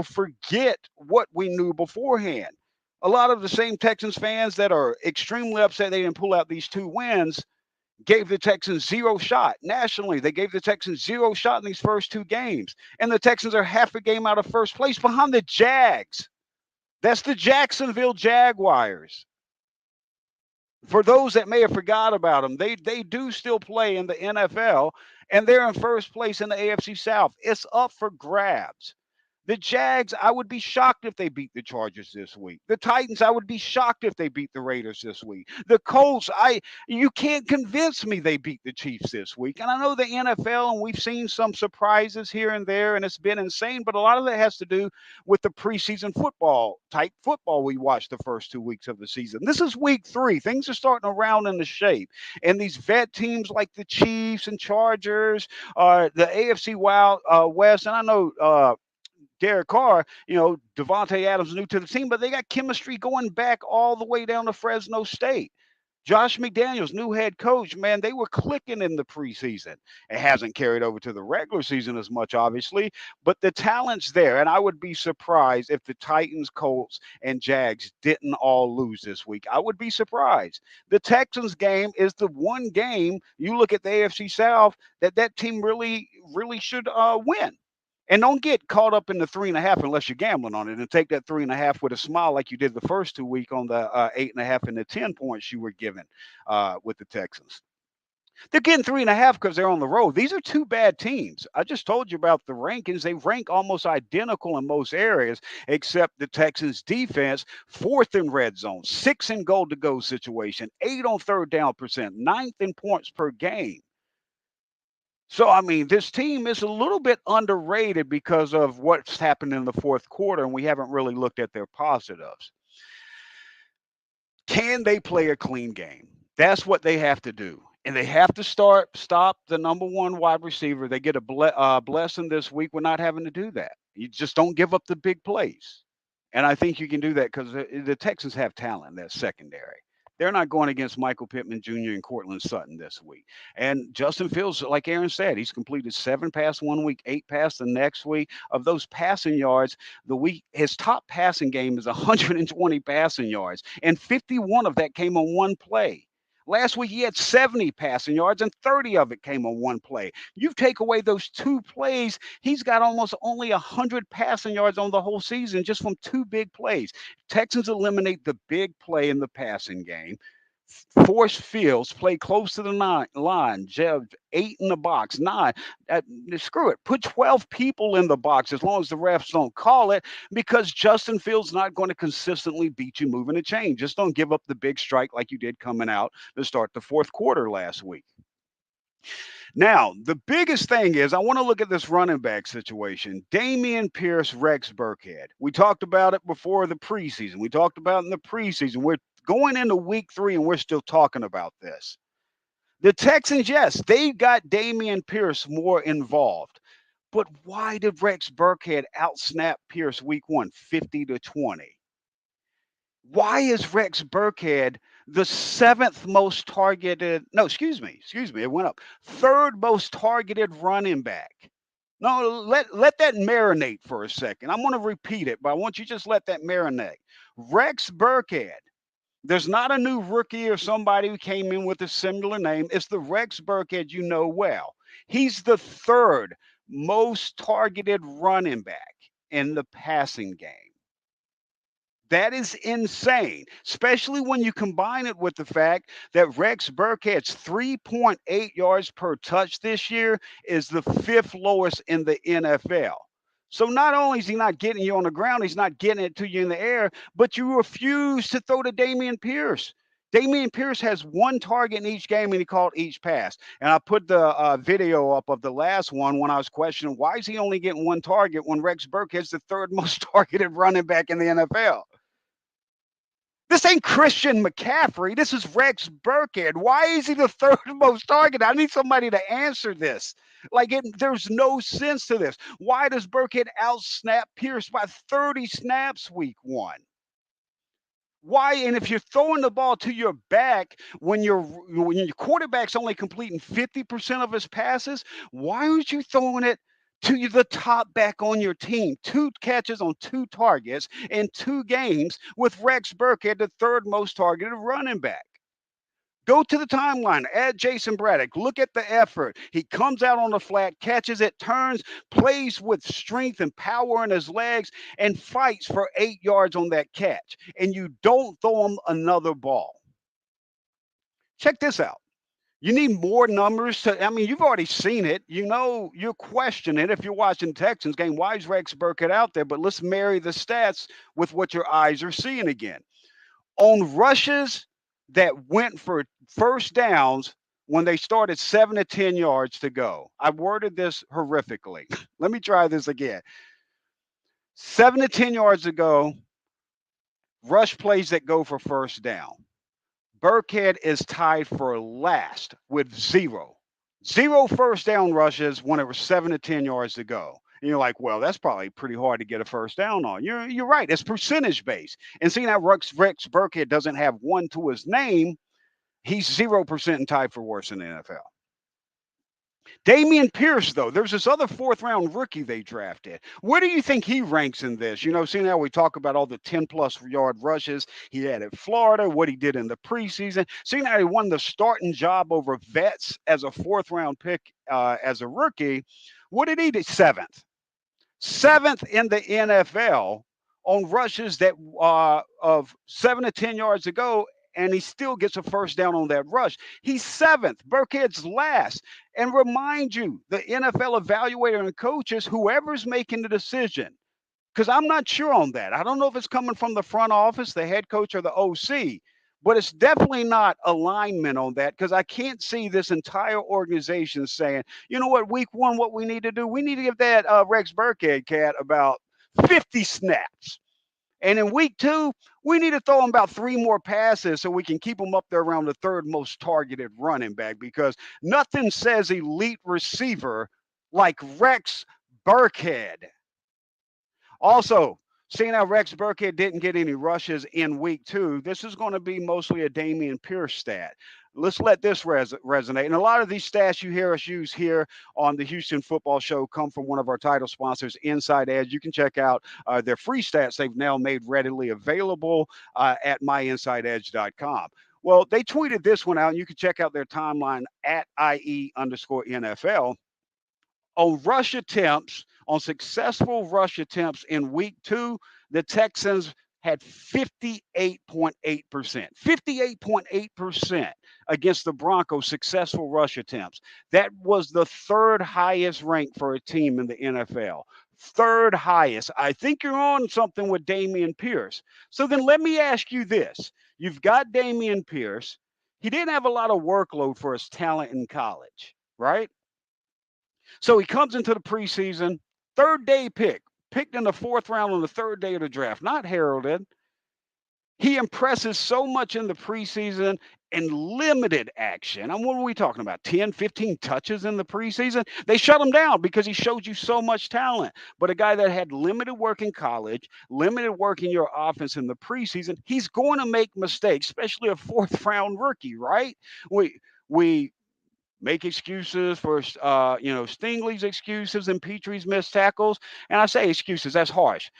forget what we knew beforehand. A lot of the same Texans fans that are extremely upset they didn't pull out these 2 wins gave the Texans zero shot nationally. They gave the Texans zero shot in these first 2 games. And the Texans are half a game out of first place behind the Jags. That's the Jacksonville Jaguars. For those that may have forgot about them, they do still play in the NFL, and they're in first place in the AFC South. It's up for grabs. The Jags, I would be shocked if they beat the Chargers this week. The Titans, I would be shocked if they beat the Raiders this week. The Colts, you can't convince me they beat the Chiefs this week. And I know the NFL, and we've seen some surprises here and there, and it's been insane, but a lot of that has to do with the preseason type football we watched the first 2 weeks of the season. This is week 3. Things are starting to round into shape. And these vet teams like the Chiefs and Chargers, the AFC West, and I know Derek Carr, Devontae Adams new to the team, but they got chemistry going back all the way down to Fresno State. Josh McDaniels, new head coach, man, they were clicking in the preseason. It hasn't carried over to the regular season as much, obviously, but the talent's there. And I would be surprised if the Titans, Colts, and Jags didn't all lose this week. I would be surprised. The Texans game is the one game you look at the AFC South that team really, really should win. And don't get caught up in the 3.5 unless you're gambling on it, and take that 3.5 with a smile like you did the first 2 weeks on the 8.5 and the 10 points you were given with the Texans. They're getting 3.5 because they're on the road. These are 2 bad teams. I just told you about the rankings. They rank almost identical in most areas, except the Texans defense, 4th in red zone, 6th in goal to go situation, 8 on third down percent, 9th in points per game. So, I mean, this team is a little bit underrated because of what's happened in the fourth quarter, and we haven't really looked at their positives. Can they play a clean game? That's what they have to do. And they have to stop the number one wide receiver. They get a blessing this week. We're not having to do that. You just don't give up the big plays. And I think you can do that because the Texans have talent in that secondary. They're not going against Michael Pittman Jr. and Cortland Sutton this week. And Justin Fields, like Aaron said, he's completed 7 passes one week, 8 passes the next week. Of those passing yards, his top passing game is 120 passing yards, and 51 of that came on one play. Last week he had 70 passing yards and 30 of it came on one play. You take away those 2 plays, he's got almost only 100 passing yards on the whole season just from 2 big plays. Texans eliminate the big play in the passing game. Force Fields, play close to the line, 8 in the box, 9. Screw it. Put 12 people in the box as long as the refs don't call it, because Justin Fields not going to consistently beat you moving a chain. Just don't give up the big strike like you did coming out to start the fourth quarter last week. Now, the biggest thing is I want to look at this running back situation. Dameon Pierce, Rex Burkhead. We talked about it before the preseason. We talked about it in the preseason. We're going into week 3 and we're still talking about this. The Texans, yes, they got Dameon Pierce more involved. But why did Rex Burkhead outsnap Pierce week 1, 50-20? Why is Rex Burkhead the 7th most targeted? No, excuse me. It went up. 3rd most targeted running back. No, let that marinate for a second. I'm going to repeat it, but I want you to just let that marinate. Rex Burkhead. There's not a new rookie or somebody who came in with a similar name. It's the Rex Burkhead you know well. He's the 3rd most targeted running back in the passing game. That is insane, especially when you combine it with the fact that Rex Burkhead's 3.8 yards per touch this year is the 5th lowest in the NFL. So not only is he not getting you on the ground, he's not getting it to you in the air, but you refuse to throw to Dameon Pierce. Dameon Pierce has 1 target in each game, and he caught each pass. And I put the video up of the last one when I was questioning, why is he only getting 1 target when Rex Burkhead's the 3rd most targeted running back in the NFL? This ain't Christian McCaffrey. This is Rex Burkhead. Why is he the 3rd most targeted? I need somebody to answer this. There's no sense to this. Why does Burkhead outsnap Pierce by 30 snaps week 1? Why? And if you're throwing the ball to your back when your quarterback's only completing 50% of his passes, why aren't you throwing it to the top back on your team? 2 catches on 2 targets in 2 games with Rex Burkhead, the 3rd most targeted running back. Go to the timeline, add Jayson Braddock. Look at the effort. He comes out on the flat, catches it, turns, plays with strength and power in his legs, and fights for 8 yards on that catch. And you don't throw him another ball. Check this out. You need more numbers you've already seen it. You know, you're questioning it if you're watching Texans game. Why is Rex Burkhead out there? But let's marry the stats with what your eyes are seeing again. On rushes that went for first downs when they started 7 to 10 yards to go. I worded this horrifically. Let me try this again. 7 to 10 yards to go, rush plays that go for first down. Burkhead is tied for last with 0. 0 first down rushes when it was 7 to 10 yards to go. And you're like, well, that's probably pretty hard to get a first down on. You're right. It's percentage based. And seeing how Rex Burkhead doesn't have 1 to his name, he's 0% and tied for worst in the NFL. Dameon Pierce, though, there's this other 4th-round rookie they drafted. Where do you think he ranks in this? You know, seeing how we talk about all the 10-plus yard rushes he had at Florida, what he did in the preseason, seeing how he won the starting job over vets as a 4th-round pick as a rookie, what did he do? 7th. 7th in the NFL on rushes that of 7 to 10 yards to go, and he still gets a first down on that rush. He's 7th. Burkhead's last. And remind you, the NFL evaluator and coaches, whoever's making the decision, because I'm not sure on that. I don't know if it's coming from the front office, the head coach, or the OC. But it's definitely not alignment on that, because I can't see this entire organization saying, you know what, week one, what we need to do, we need to give that Rex Burkhead cat about 50 snaps. And in week two, we need to throw him about 3 more passes so we can keep him up there around the third most targeted running back, because nothing says elite receiver like Rex Burkhead. Also, seeing how Rex Burkhead didn't get any rushes in week two, this is going to be mostly a Dameon Pierce stat. Let's let this resonate. And a lot of these stats you hear us use here on the Houston Football Show come from one of our title sponsors, Inside Edge. You can check out their free stats they've now made readily available at myinsideedge.com. Well, they tweeted this one out, and you can check out their timeline at IE_NFL. On rush attempts, on successful rush attempts in week two, the Texans had 58.8%. 58.8% against the Broncos successful rush attempts. That was the third highest rank for a team in the NFL. Third highest. I think you're on something with Dameon Pierce. So then let me ask you this. You've got Dameon Pierce. He didn't have a lot of workload for his talent in college, right? So he comes into the preseason, third day picked in the 4th round on the 3rd day of the draft, not heralded. He impresses so much in the preseason in limited action. And what are we talking about? 10, 15 touches in the preseason? They shut him down because he showed you so much talent. But a guy that had limited work in college, limited work in your offense in the preseason, he's going to make mistakes, especially a 4th round rookie, right? We make excuses for Stingley's excuses and Petrie's missed tackles. And I say excuses, that's harsh.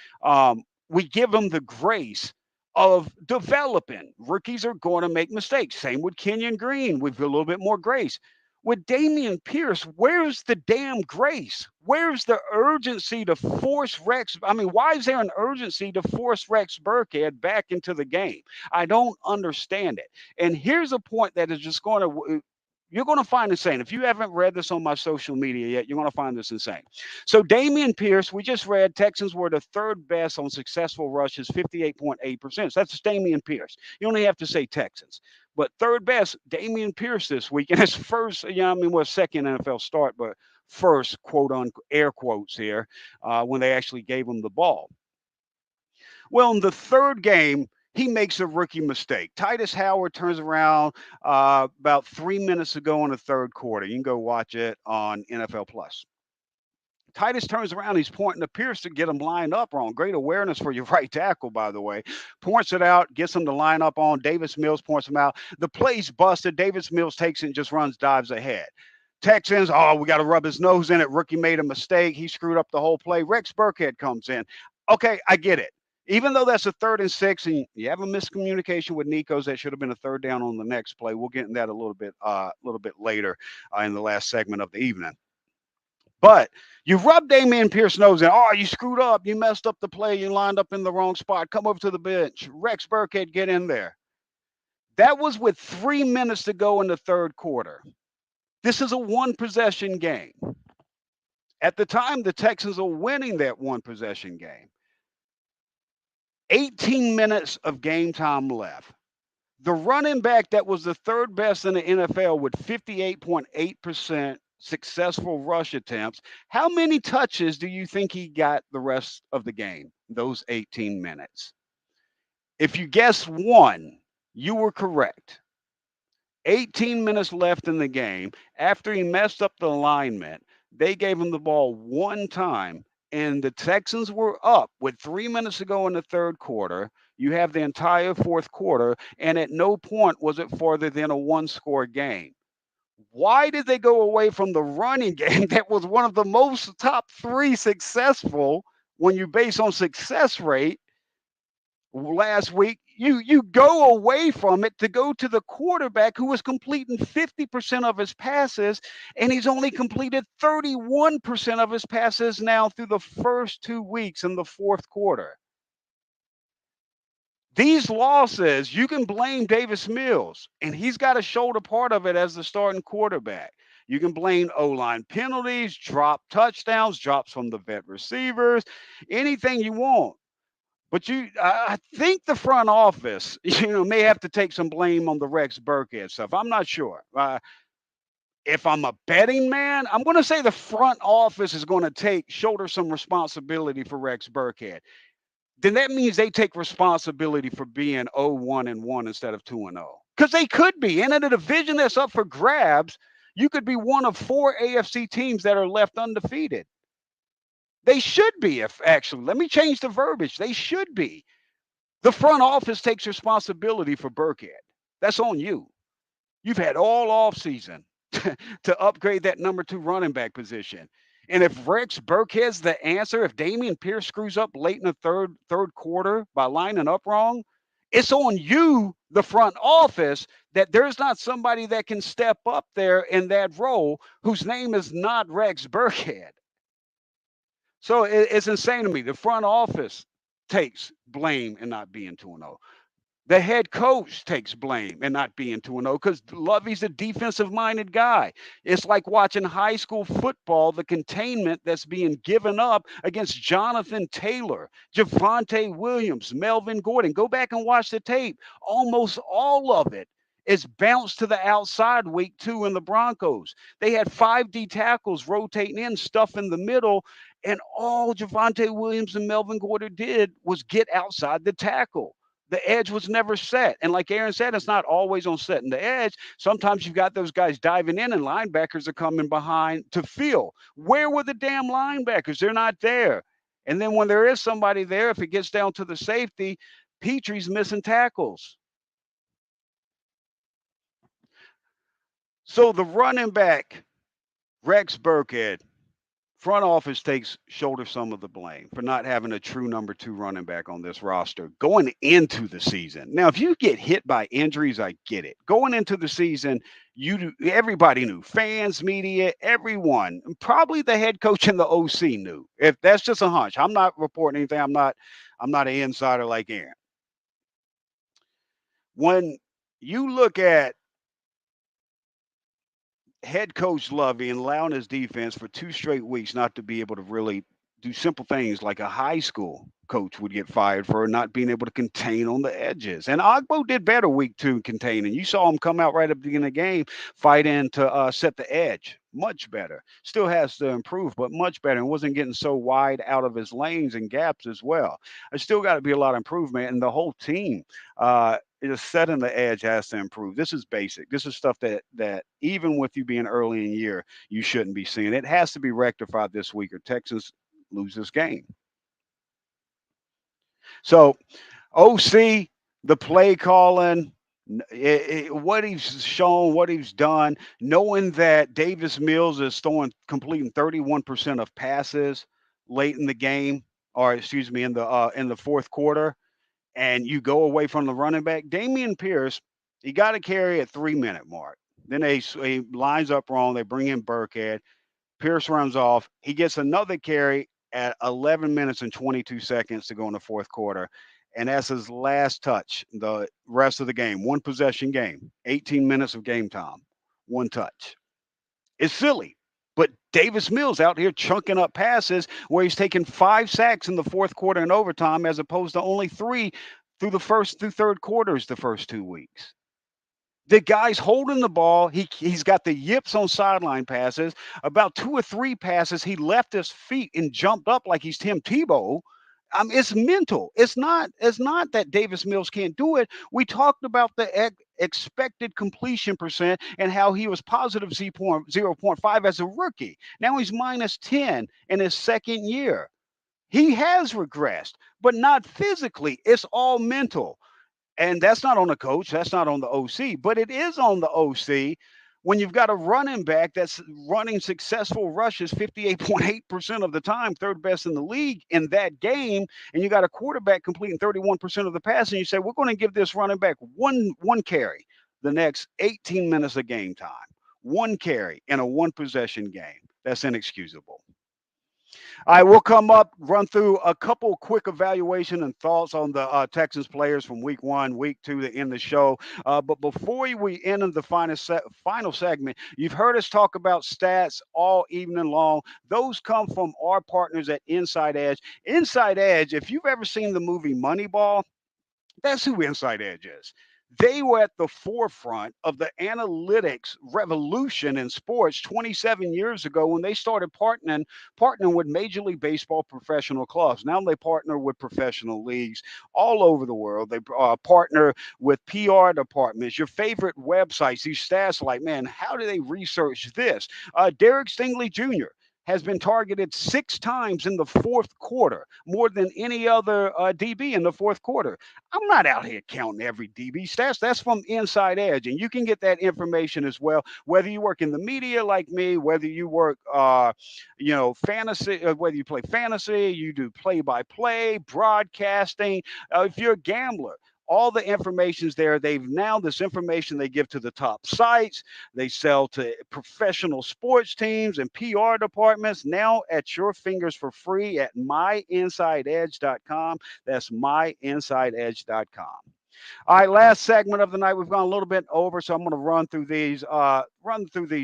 We give them the grace of developing. Rookies are going to make mistakes. Same with Kenyon Green. We feel a little bit more grace. With Dameon Pierce, where's the damn grace? Where's the urgency to force Rex? I mean, why is there an urgency to force Rex Burkhead back into the game? I don't understand it. And here's a point that is just going to you're going to find insane. If you haven't read this on my social media yet, you're going to find this insane. So Dameon Pierce, we just read Texans were the 3rd best on successful rushes, 58.8%. So that's Dameon Pierce. You only have to say Texans. But 3rd best, Dameon Pierce this week. And his first, second NFL start, but first, quote unquote, air quotes here, when they actually gave him the ball. Well, in the 3rd game, he makes a rookie mistake. Titus Howard turns around about 3 minutes ago in the 3rd quarter. You can go watch it on NFL Plus. Titus turns around. He's pointing to Pierce to get him lined up wrong. Great awareness for your right tackle, by the way. Points it out, gets him to line up on. Davis Mills points him out. The play's busted. Davis Mills takes it and just dives ahead. Texans, we got to rub his nose in it. Rookie made a mistake. He screwed up the whole play. Rex Burkhead comes in. Okay, I get it. Even though that's a 3rd and 6, and you have a miscommunication with Nico's, that should have been a 3rd down on the next play. We'll get into that a little bit later in the last segment of the evening. But you rub Dameon Pierce's nose in. You screwed up. You messed up the play. You lined up in the wrong spot. Come over to the bench. Rex Burkhead, get in there. That was with 3 minutes to go in the 3rd quarter. This is a 1-possession game. At the time, the Texans are winning that 1-possession game. 18 minutes of game time left. The running back that was the 3rd best in the NFL with 58.8% successful rush attempts, how many touches do you think he got the rest of the game, those 18 minutes? If you guessed 1, you were correct. 18 minutes left in the game. After he messed up the alignment, they gave him the ball 1 time. And the Texans were up with 3 minutes to go in the 3rd quarter. You have the entire 4th quarter, and at no point was it farther than a 1-score game. Why did they go away from the running game that was one of the most top 3 successful when you base on success rate last week? You go away from it to go to the quarterback who was completing 50% of his passes, and he's only completed 31% of his passes now through the first 2 weeks in the 4th quarter. These losses, you can blame Davis Mills, and he's got to shoulder part of it as the starting quarterback. You can blame O-line penalties, drop touchdowns, drops from the vet receivers, anything you want. But I think the front office, may have to take some blame on the Rex Burkhead stuff. I'm not sure. If I'm a betting man, I'm going to say the front office is going to shoulder some responsibility for Rex Burkhead. Then that means they take responsibility for being 0-1-1 instead of 2-0. Because they could be. And in a division that's up for grabs, you could be one of 4 AFC teams that are left undefeated. They should be, if actually. Let me change the verbiage. They should be. The front office takes responsibility for Burkhead. That's on you. You've had all offseason to upgrade that number 2 running back position. And if Rex Burkhead's the answer, if Damian Pierce screws up late in the third quarter by lining up wrong, it's on you, the front office, that there's not somebody that can step up there in that role whose name is not Rex Burkhead. So it's insane to me. The front office takes blame in not being 2-0. The head coach takes blame in not being 2-0 because Lovey's a defensive-minded guy. It's like watching high school football, the containment that's being given up against Jonathan Taylor, Javonte Williams, Melvin Gordon. Go back and watch the tape. Almost all of it is bounced to the outside week 2 in the Broncos. They had 5 D tackles rotating in, stuff in the middle, and all Javonte Williams and Melvin Gordon did was get outside the tackle. The edge was never set. And like Aaron said, it's not always on setting the edge. Sometimes you've got those guys diving in and linebackers are coming behind to fill. Where were the damn linebackers? They're not there. And then when there is somebody there, if it gets down to the safety, Petrie's missing tackles. So the running back, Rex Burkhead, front office shoulder some of the blame for not having a true number 2 running back on this roster going into the season. Now, if you get hit by injuries, I get it. Going into the season, everybody knew, fans, media, everyone, probably the head coach and the OC knew. If that's just a hunch, I'm not reporting anything. I'm not an insider like Aaron. When you look at head coach Lovey and allowing his defense for 2 straight weeks not to be able to really do simple things like a high school coach would get fired for not being able to contain on the edges. And Ogbo did better week 2 containing. You saw him come out right at the beginning of the game, fighting to set the edge. Much better. Still has to improve, but much better. And wasn't getting so wide out of his lanes and gaps as well. There's still got to be a lot of improvement. And the whole team is setting the edge has to improve. This is basic. This is stuff that even with you being early in the year, you shouldn't be seeing. It has to be rectified this week or Texans lose this game. So, OC, the play calling, what he's shown, what he's done, knowing that Davis Mills is completing 31% of passes late in the game, or excuse me, in the fourth quarter, and you go away from the running back, Damian Pierce, he got a carry at 3-minute mark. Then he lines up wrong. They bring in Burkhead. Pierce runs off. He gets another carry at 11 minutes and 22 seconds to go in the fourth quarter. And that's his last touch the rest of the game. 1 possession game, 18 minutes of game time, 1 touch. It's silly. But Davis Mills out here chunking up passes where he's taking 5 sacks in the fourth quarter and overtime as opposed to only 3 through third quarters the first 2 weeks. The guy's holding the ball. He's got the yips on sideline passes. About 2 or 3 passes, he left his feet and jumped up like he's Tim Tebow. It's mental. It's not that Davis Mills can't do it. We talked about the expected completion percent and how he was positive 0.5 as a rookie. Now he's minus 10 in his second year. He has regressed, but not physically. It's all mental. And that's not on the coach. That's not on the OC, but it is on the OC when you've got a running back that's running successful rushes 58.8% of the time, third best in the league in that game, and you got a quarterback completing 31% of the pass, and you say, we're going to give this running back one carry the next 18 minutes of game time. 1 carry in a 1 possession game. That's inexcusable. All right, we'll come up, run through a couple quick evaluation and thoughts on the Texans players from week 1, week 2 to end the show. But before we end the final segment, you've heard us talk about stats all evening long. Those come from our partners at Inside Edge. Inside Edge, if you've ever seen the movie Moneyball, that's who Inside Edge is. They were at the forefront of the analytics revolution in sports 27 years ago when they started partnering with Major League Baseball professional clubs. Now they partner with professional leagues all over the world. They partner with PR departments, your favorite websites. These stats, like, man, how do they research this? Derek Stingley Jr. has been targeted 6 times in the fourth quarter, more than any other DB in the fourth quarter. I'm not out here counting every DB stats. That's from Inside Edge, and you can get that information as well. Whether you work in the media like me, whether you work, fantasy, whether you play fantasy, you do play-by-play, broadcasting. If you're a gambler, all the information's there. This information they give to the top sites. They sell to professional sports teams and PR departments, now at your fingers for free at myinsideedge.com. That's myinsideedge.com. All right, last segment of the night. We've gone a little bit over, so I'm going to run through these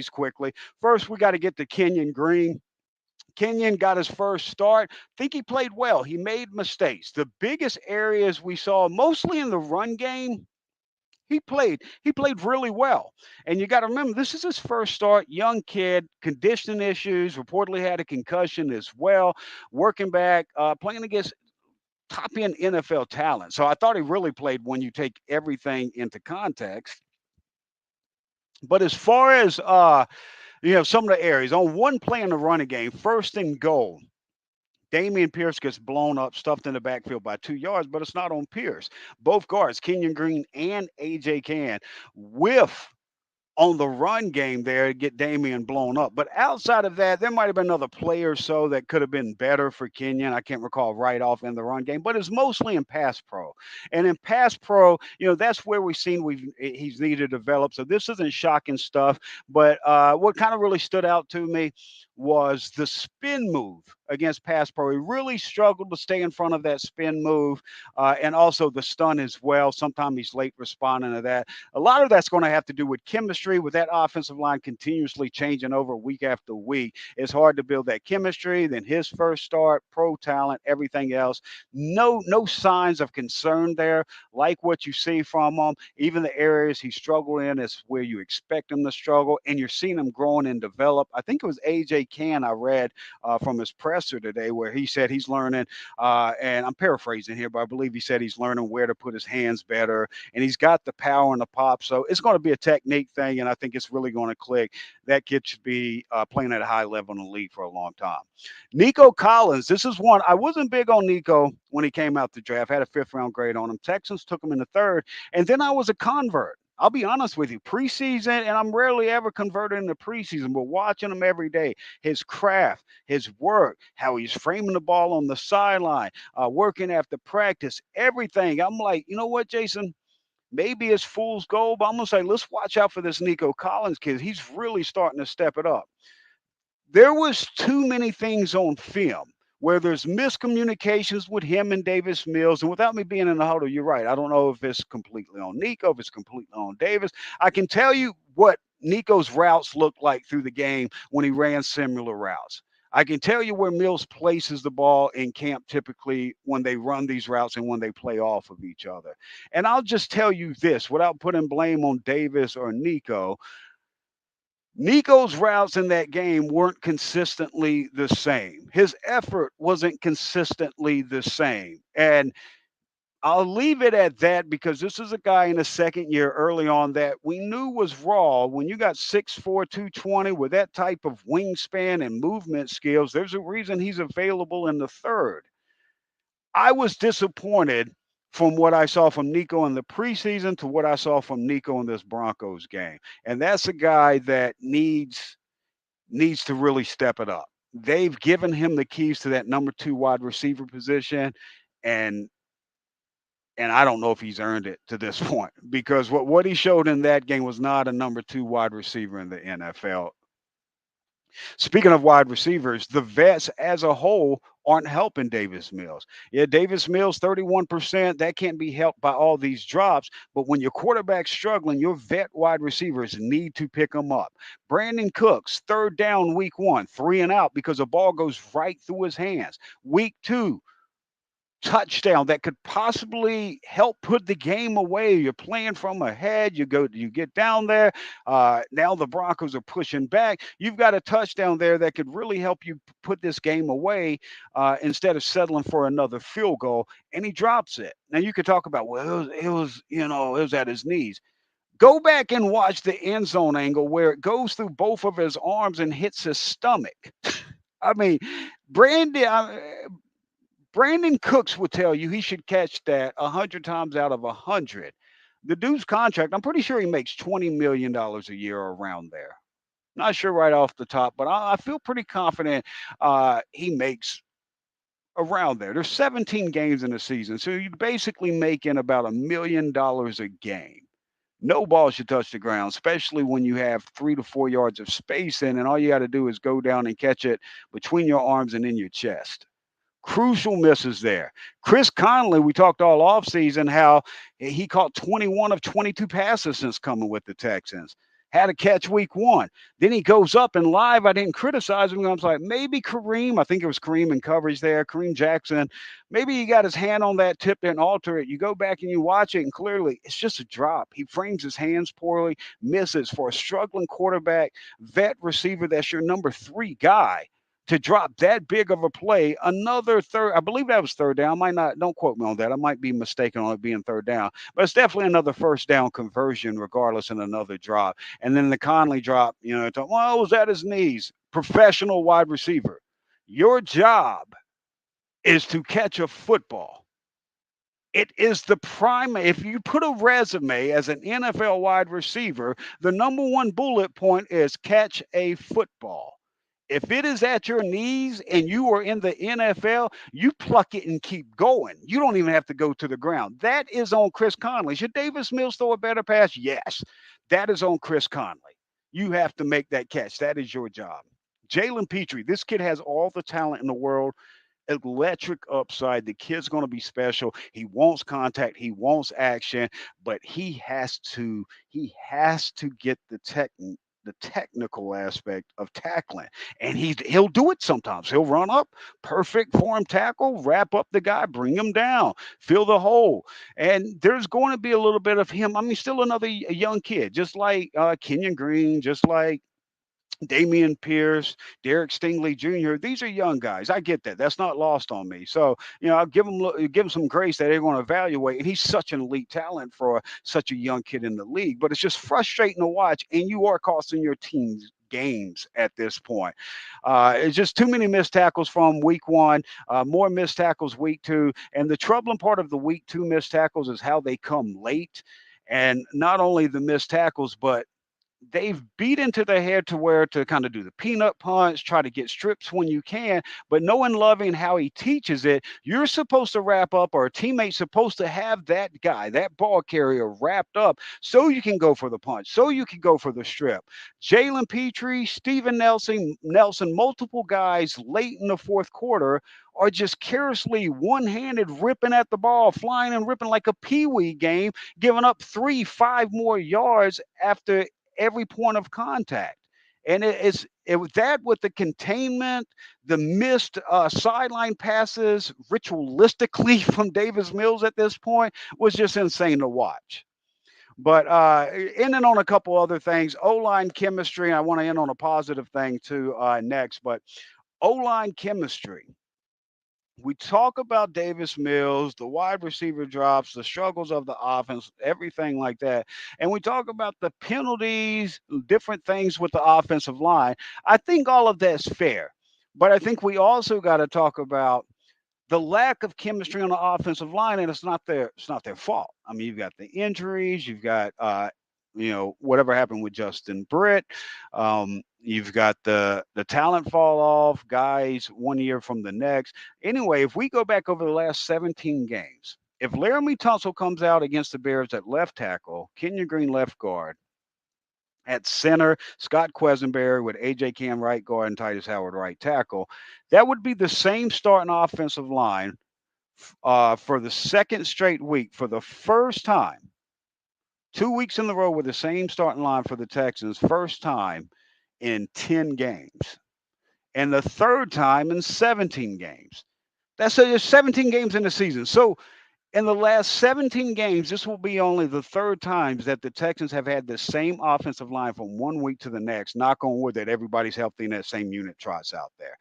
quickly. First, we got to get to Kenyon Green. Kenyon got his first start. I think he played well. He made mistakes. The biggest areas we saw, mostly in the run game, he played really well. And you got to remember, this is his first start. Young kid, conditioning issues, reportedly had a concussion as well. Working back, playing against top end NFL talent. So I thought he really played when you take everything into context. But as far as some of the areas, on one play in the running game, first and goal, Damian Pierce gets blown up, stuffed in the backfield by 2 yards, but it's not on Pierce. Both guards, Kenyon Green and A.J. Cann, whiff on the run game there to get Damian blown up. But outside of that, there might have been another play or so that could have been better for Kenyon. I can't recall right off in the run game, but it's mostly in pass pro. And in pass pro, that's where we've seen he's needed to develop. So this isn't shocking stuff. But what kind of really stood out to me was the spin move against pass pro. He really struggled to stay in front of that spin move, and also the stun as well. Sometimes he's late responding to that. A lot of that's going to have to do with chemistry, with that offensive line continuously changing over week after week. It's hard to build that chemistry. Then his first start, pro talent, everything else. No signs of concern there, like what you see from him. Even the areas he struggled in is where you expect him to struggle, and you're seeing him growing and develop. I think it was A.J. Cann I read from his presser today where he said he's learning, and I'm paraphrasing here, but I believe he said he's learning where to put his hands better, and he's got the power and the pop. So it's going to be a technique thing, and I think it's really going to click. That kid should be playing at a high level in the league for a long time. Nico Collins, this is one. I wasn't big on Nico when he came out the draft. Had a 5th-round grade on him. Texans took him in the 3rd, and then I was a convert. I'll be honest with you, preseason, and I'm rarely ever converted into preseason, but watching him every day, his craft, his work, how he's framing the ball on the sideline, working after practice, everything. I'm like, you know what, Jayson? Maybe it's fool's gold, but I'm going to say, let's watch out for this Nico Collins kid. He's really starting to step it up. There was too many things on film where there's miscommunications with him and Davis Mills. And without me being in the huddle, you're right. I don't know if it's completely on Nico, if it's completely on Davis. I can tell you what Nico's routes looked like through the game when he ran similar routes. I can tell you where Mills places the ball in camp typically when they run these routes and when they play off of each other. And I'll just tell you this without putting blame on Davis or Nico. Nico's routes in that game weren't consistently the same. His effort wasn't consistently the same. And I'll leave it at that because this is a guy in the second year early on that we knew was raw. When you got 6'4", 220 with that type of wingspan and movement skills, there's a reason he's available in the 3rd. I was disappointed from what I saw from Nico in the preseason to what I saw from Nico in this Broncos game. And that's a guy that needs to really step it up. They've given him the keys to that number 2 wide receiver position, and I don't know if he's earned it to this point because what he showed in that game was not a number 2 wide receiver in the NFL. Speaking of wide receivers, the vets as a whole aren't helping Davis Mills. Yeah, Davis Mills, 31%. That can't be helped by all these drops. But when your quarterback's struggling, your vet wide receivers need to pick them up. Brandon Cooks, third down week 1, 3 and out because the ball goes right through his hands. Week 2, touchdown that could possibly help put the game away. You're playing from ahead. You get down there. Now the Broncos are pushing back. You've got a touchdown there that could really help you put this game away instead of settling for another field goal. And he drops it. Now you could talk about, well, it was at his knees. Go back and watch the end zone angle where it goes through both of his arms and hits his stomach. I mean, Brandon. Brandon Cooks would tell you he should catch that 100 times out of 100. The dude's contract, I'm pretty sure he makes $20 million a year around there. Not sure right off the top, but I feel pretty confident he makes around there. There's 17 games in a season, so you're basically making about $1 million a game. No ball should touch the ground, especially when you have 3 to 4 yards of space in, and all you got to do is go down and catch it between your arms and in your chest. Crucial misses there. Chris Conley, we talked all offseason how he caught 21 of 22 passes since coming with the Texans. Had a catch week 1. Then he goes up and live. I didn't criticize him. I was like, maybe Kareem, I think it was Kareem in coverage there, Kareem Jackson. Maybe he got his hand on that tip and alter it. You go back and you watch it, and clearly it's just a drop. He frames his hands poorly, misses for a struggling quarterback, vet receiver that's your number 3 guy. To drop that big of a play, another third, I believe that was third down. Might not, don't quote me on that. I might be mistaken on it being third down, but it's definitely another first down conversion, regardless, and another drop. And then the Conley drop, it was at his knees. Professional wide receiver. Your job is to catch a football. It is the prime. If you put a resume as an NFL wide receiver, the number 1 bullet point is catch a football. If it is at your knees and you are in the NFL, you pluck it and keep going. You don't even have to go to the ground. That is on Chris Conley. Should Davis Mills throw a better pass? Yes. That is on Chris Conley. You have to make that catch. That is your job. Jalen Petrie, this kid has all the talent in the world. Electric upside. The kid's going to be special. He wants contact. He wants action, but he has to get the technical aspect of tackling, and he'll do it sometimes. He'll run up, perfect form tackle, wrap up the guy, bring him down, fill the hole, and there's going to be a little bit of him. I mean, still another young kid, just like Kenyon Green, just like Damian Pierce, Derek Stingley Jr. These are young guys. I get that. That's not lost on me. So, I'll give him some grace that they're going to evaluate. And he's such an elite talent for such a young kid in the league. But it's just frustrating to watch. And you are costing your teams games at this point. It's just too many missed tackles from week 1, more missed tackles week 2. And the troubling part of the week 2 missed tackles is how they come late. And not only the missed tackles, but they've beat into the head to where to kind of do the peanut punch, try to get strips when you can, but knowing loving how he teaches it, you're supposed to wrap up, or a teammate's supposed to have that guy, that ball carrier wrapped up so you can go for the punch, so you can go for the strip. Jalen Petrie, Steven Nelson, multiple guys late in the fourth quarter are just carelessly one-handed ripping at the ball, flying and ripping like a peewee game, giving up 3-5 more yards after every point of contact. And it was that with the containment, the missed sideline passes ritualistically from Davis Mills at this point was just insane to watch. But ending on a couple other things, O-line chemistry, I want to end on a positive thing too next, but O-line chemistry. We talk about Davis Mills, the wide receiver drops, the struggles of the offense, everything like that. And we talk about the penalties, different things with the offensive line. I think all of that's fair. But I think we also got to talk about the lack of chemistry on the offensive line, and it's not their fault. I mean, you've got the injuries, you've got whatever happened with Justin Britt. You've got the talent fall off, guys 1 year from the next. Anyway, if we go back over the last 17 games, if Laramie Tunsil comes out against the Bears at left tackle, Kenyon Green left guard, At center, Scott Quesenberry with A.J. Cam right guard and Titus Howard right tackle. That would be the same starting offensive line for the second straight week for the first time. 2 weeks in a row with the same starting line for the Texans, first time in 10 games, and the third time in 17 games. That's there's 17 games in the season. So in the last 17 games, this will be only the third times that the Texans have had the same offensive line from 1 week to the next. Knock on wood that everybody's healthy and that same unit trots out there.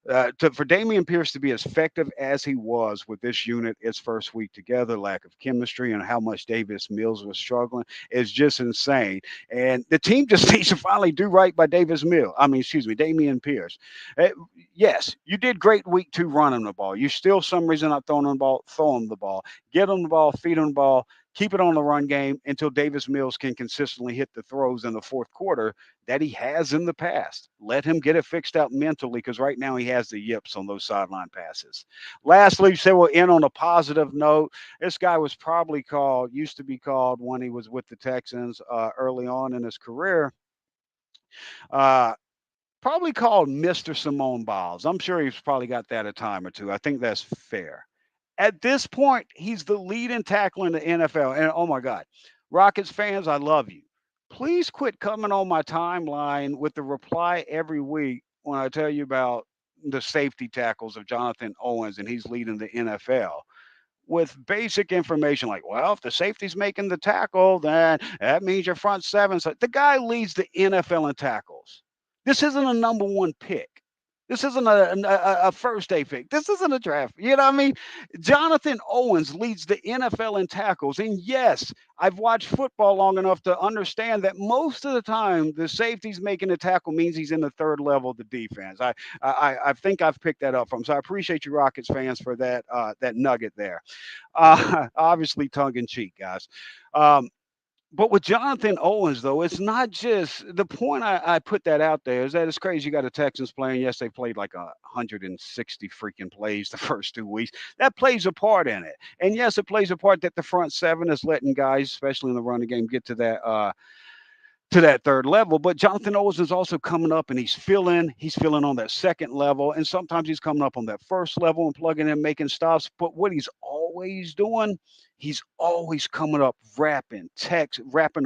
For Dameon Pierce to be as effective as he was with this unit its first week together, lack of chemistry and how much Davis Mills was struggling is just insane. And the team just needs to finally do right by Dameon Pierce. Uh, yes, you did great week 2 running the ball. You still some reason not throwing the ball, throw him the ball, get him the ball, feed him the ball. Keep it on the run game until Davis Mills can consistently hit the throws in the fourth quarter that he has in the past. Let him get it fixed out mentally because right now he has the yips on those sideline passes. Lastly, say we'll end on a positive note. This guy was probably used to be called when he was with the Texans early on in his career, uh, probably called Mr. Simone Biles. I'm sure he's probably got that a time or two. I think that's fair. At this point, he's the leading tackler in the NFL. And oh my God, Rockets fans, I love you. Please quit coming on my timeline with the reply every week when I tell you about the safety tackles of Jonathan Owens and he's leading the NFL with basic information like, well, if the safety's making the tackle, then that means your front seven. So the guy leads the NFL in tackles. This isn't a number one pick. This isn't a first day pick. This isn't a draft. You know what I mean? Jonathan Owens leads the NFL in tackles. And yes, I've watched football long enough to understand that most of the time the safety's making a tackle means he's in the third level of the defense. I think I've picked that up from. So I appreciate you Rockets fans for that nugget there. Obviously tongue in cheek, guys. Um, but with Jonathan Owens, though, it's not just the point I put that out there is that it's crazy. You got a Texans playing. Yes, they played like 160 freaking plays the first 2 weeks. That plays a part in it. And yes, it plays a part that the front seven is letting guys, especially in the running game, get to that third level. But Jonathan Owens is also coming up and he's filling on that second level. And sometimes he's coming up on that first level and plugging in, making stops. But what he's always doing, he's always coming up wrapping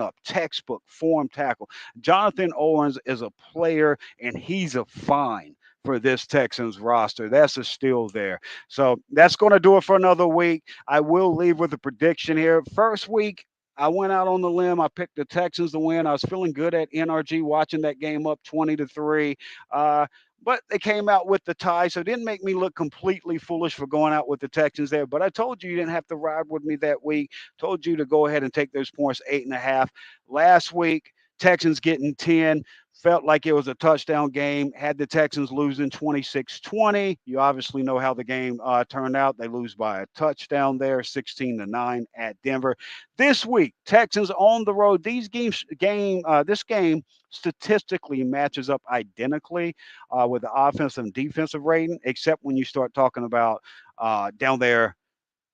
up textbook form tackle. Jonathan Owens is a player and he's a find for this Texans roster. That's a steal there. So that's going to do it for another week. I will leave with a prediction here. First week, I went out on the limb. I picked the Texans to win. I was feeling good at NRG watching that game up 20-3. But they came out with the tie, so it didn't make me look completely foolish for going out with the Texans there. But I told you didn't have to ride with me that week. Told you to go ahead and take those points, 8.5. Last week, Texans getting 10. Felt like it was a touchdown game. Had the Texans losing 26-20. You obviously know how the game turned out. They lose by a touchdown there, 16-9 at Denver. This week, Texans on the road. This game statistically matches up identically with the offensive and defensive rating, except when you start talking about down there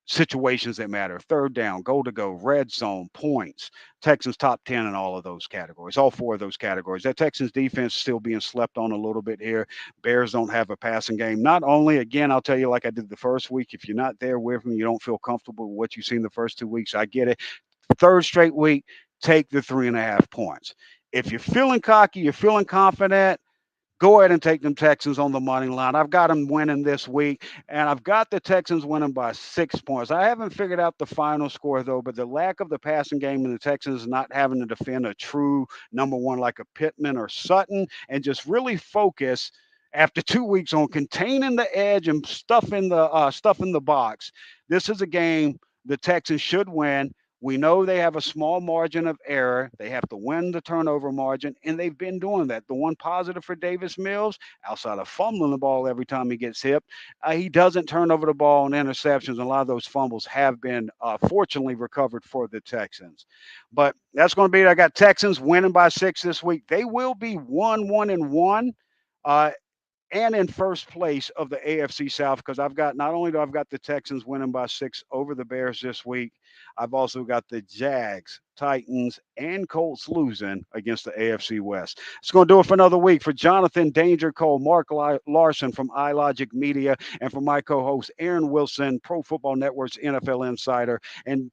situations that matter. Third down, goal to go, red zone, points. Texans top 10 in all of those categories, all 4 of those categories. That Texans defense still being slept on a little bit here. Bears don't have a passing game. Not only, again, I'll tell you like I did the first week, if you're not there with me, you don't feel comfortable with what you've seen the first 2 weeks. I get it. Third straight week, take the 3.5 points. If you're feeling cocky, you're feeling confident, go ahead and take them Texans on the money line. I've got them winning this week, and I've got the Texans winning by 6 points. I haven't figured out the final score, though, but the lack of the passing game and the Texans not having to defend a true number one like a Pittman or Sutton and just really focus after 2 weeks on containing the edge and stuff in the box. This is a game the Texans should win. We know they have a small margin of error. They have to win the turnover margin, and they've been doing that. The one positive for Davis Mills, outside of fumbling the ball every time he gets hit, he doesn't turn over the ball on interceptions. And a lot of those fumbles have been fortunately recovered for the Texans. But that's going to be it. I got Texans winning by 6 this week. They will be 1-1-1. and in first place of the AFC South, because not only do I've got the Texans winning by 6 over the Bears this week, I've also got the Jags, Titans, and Colts losing against the AFC West. It's going to do it for another week. For Jonathan Danger Cole, Mark Larson from iLogic Media, and for my co-host Aaron Wilson, Pro Football Network's NFL Insider, and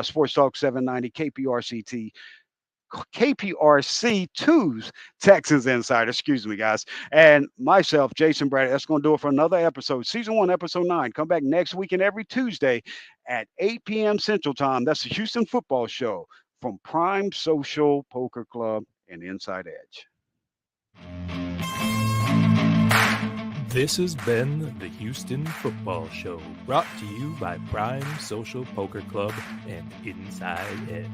Sports Talk 790 KPRC2's Texans Insider, excuse me, guys, and myself, Jayson Braddock. That's going to do it for another episode, Season 1, Episode 9. Come back next week and every Tuesday at 8 p.m. Central Time. That's the Houston Football Show from Prime Social Poker Club and Inside Edge. This has been the Houston Football Show, brought to you by Prime Social Poker Club and Inside Edge.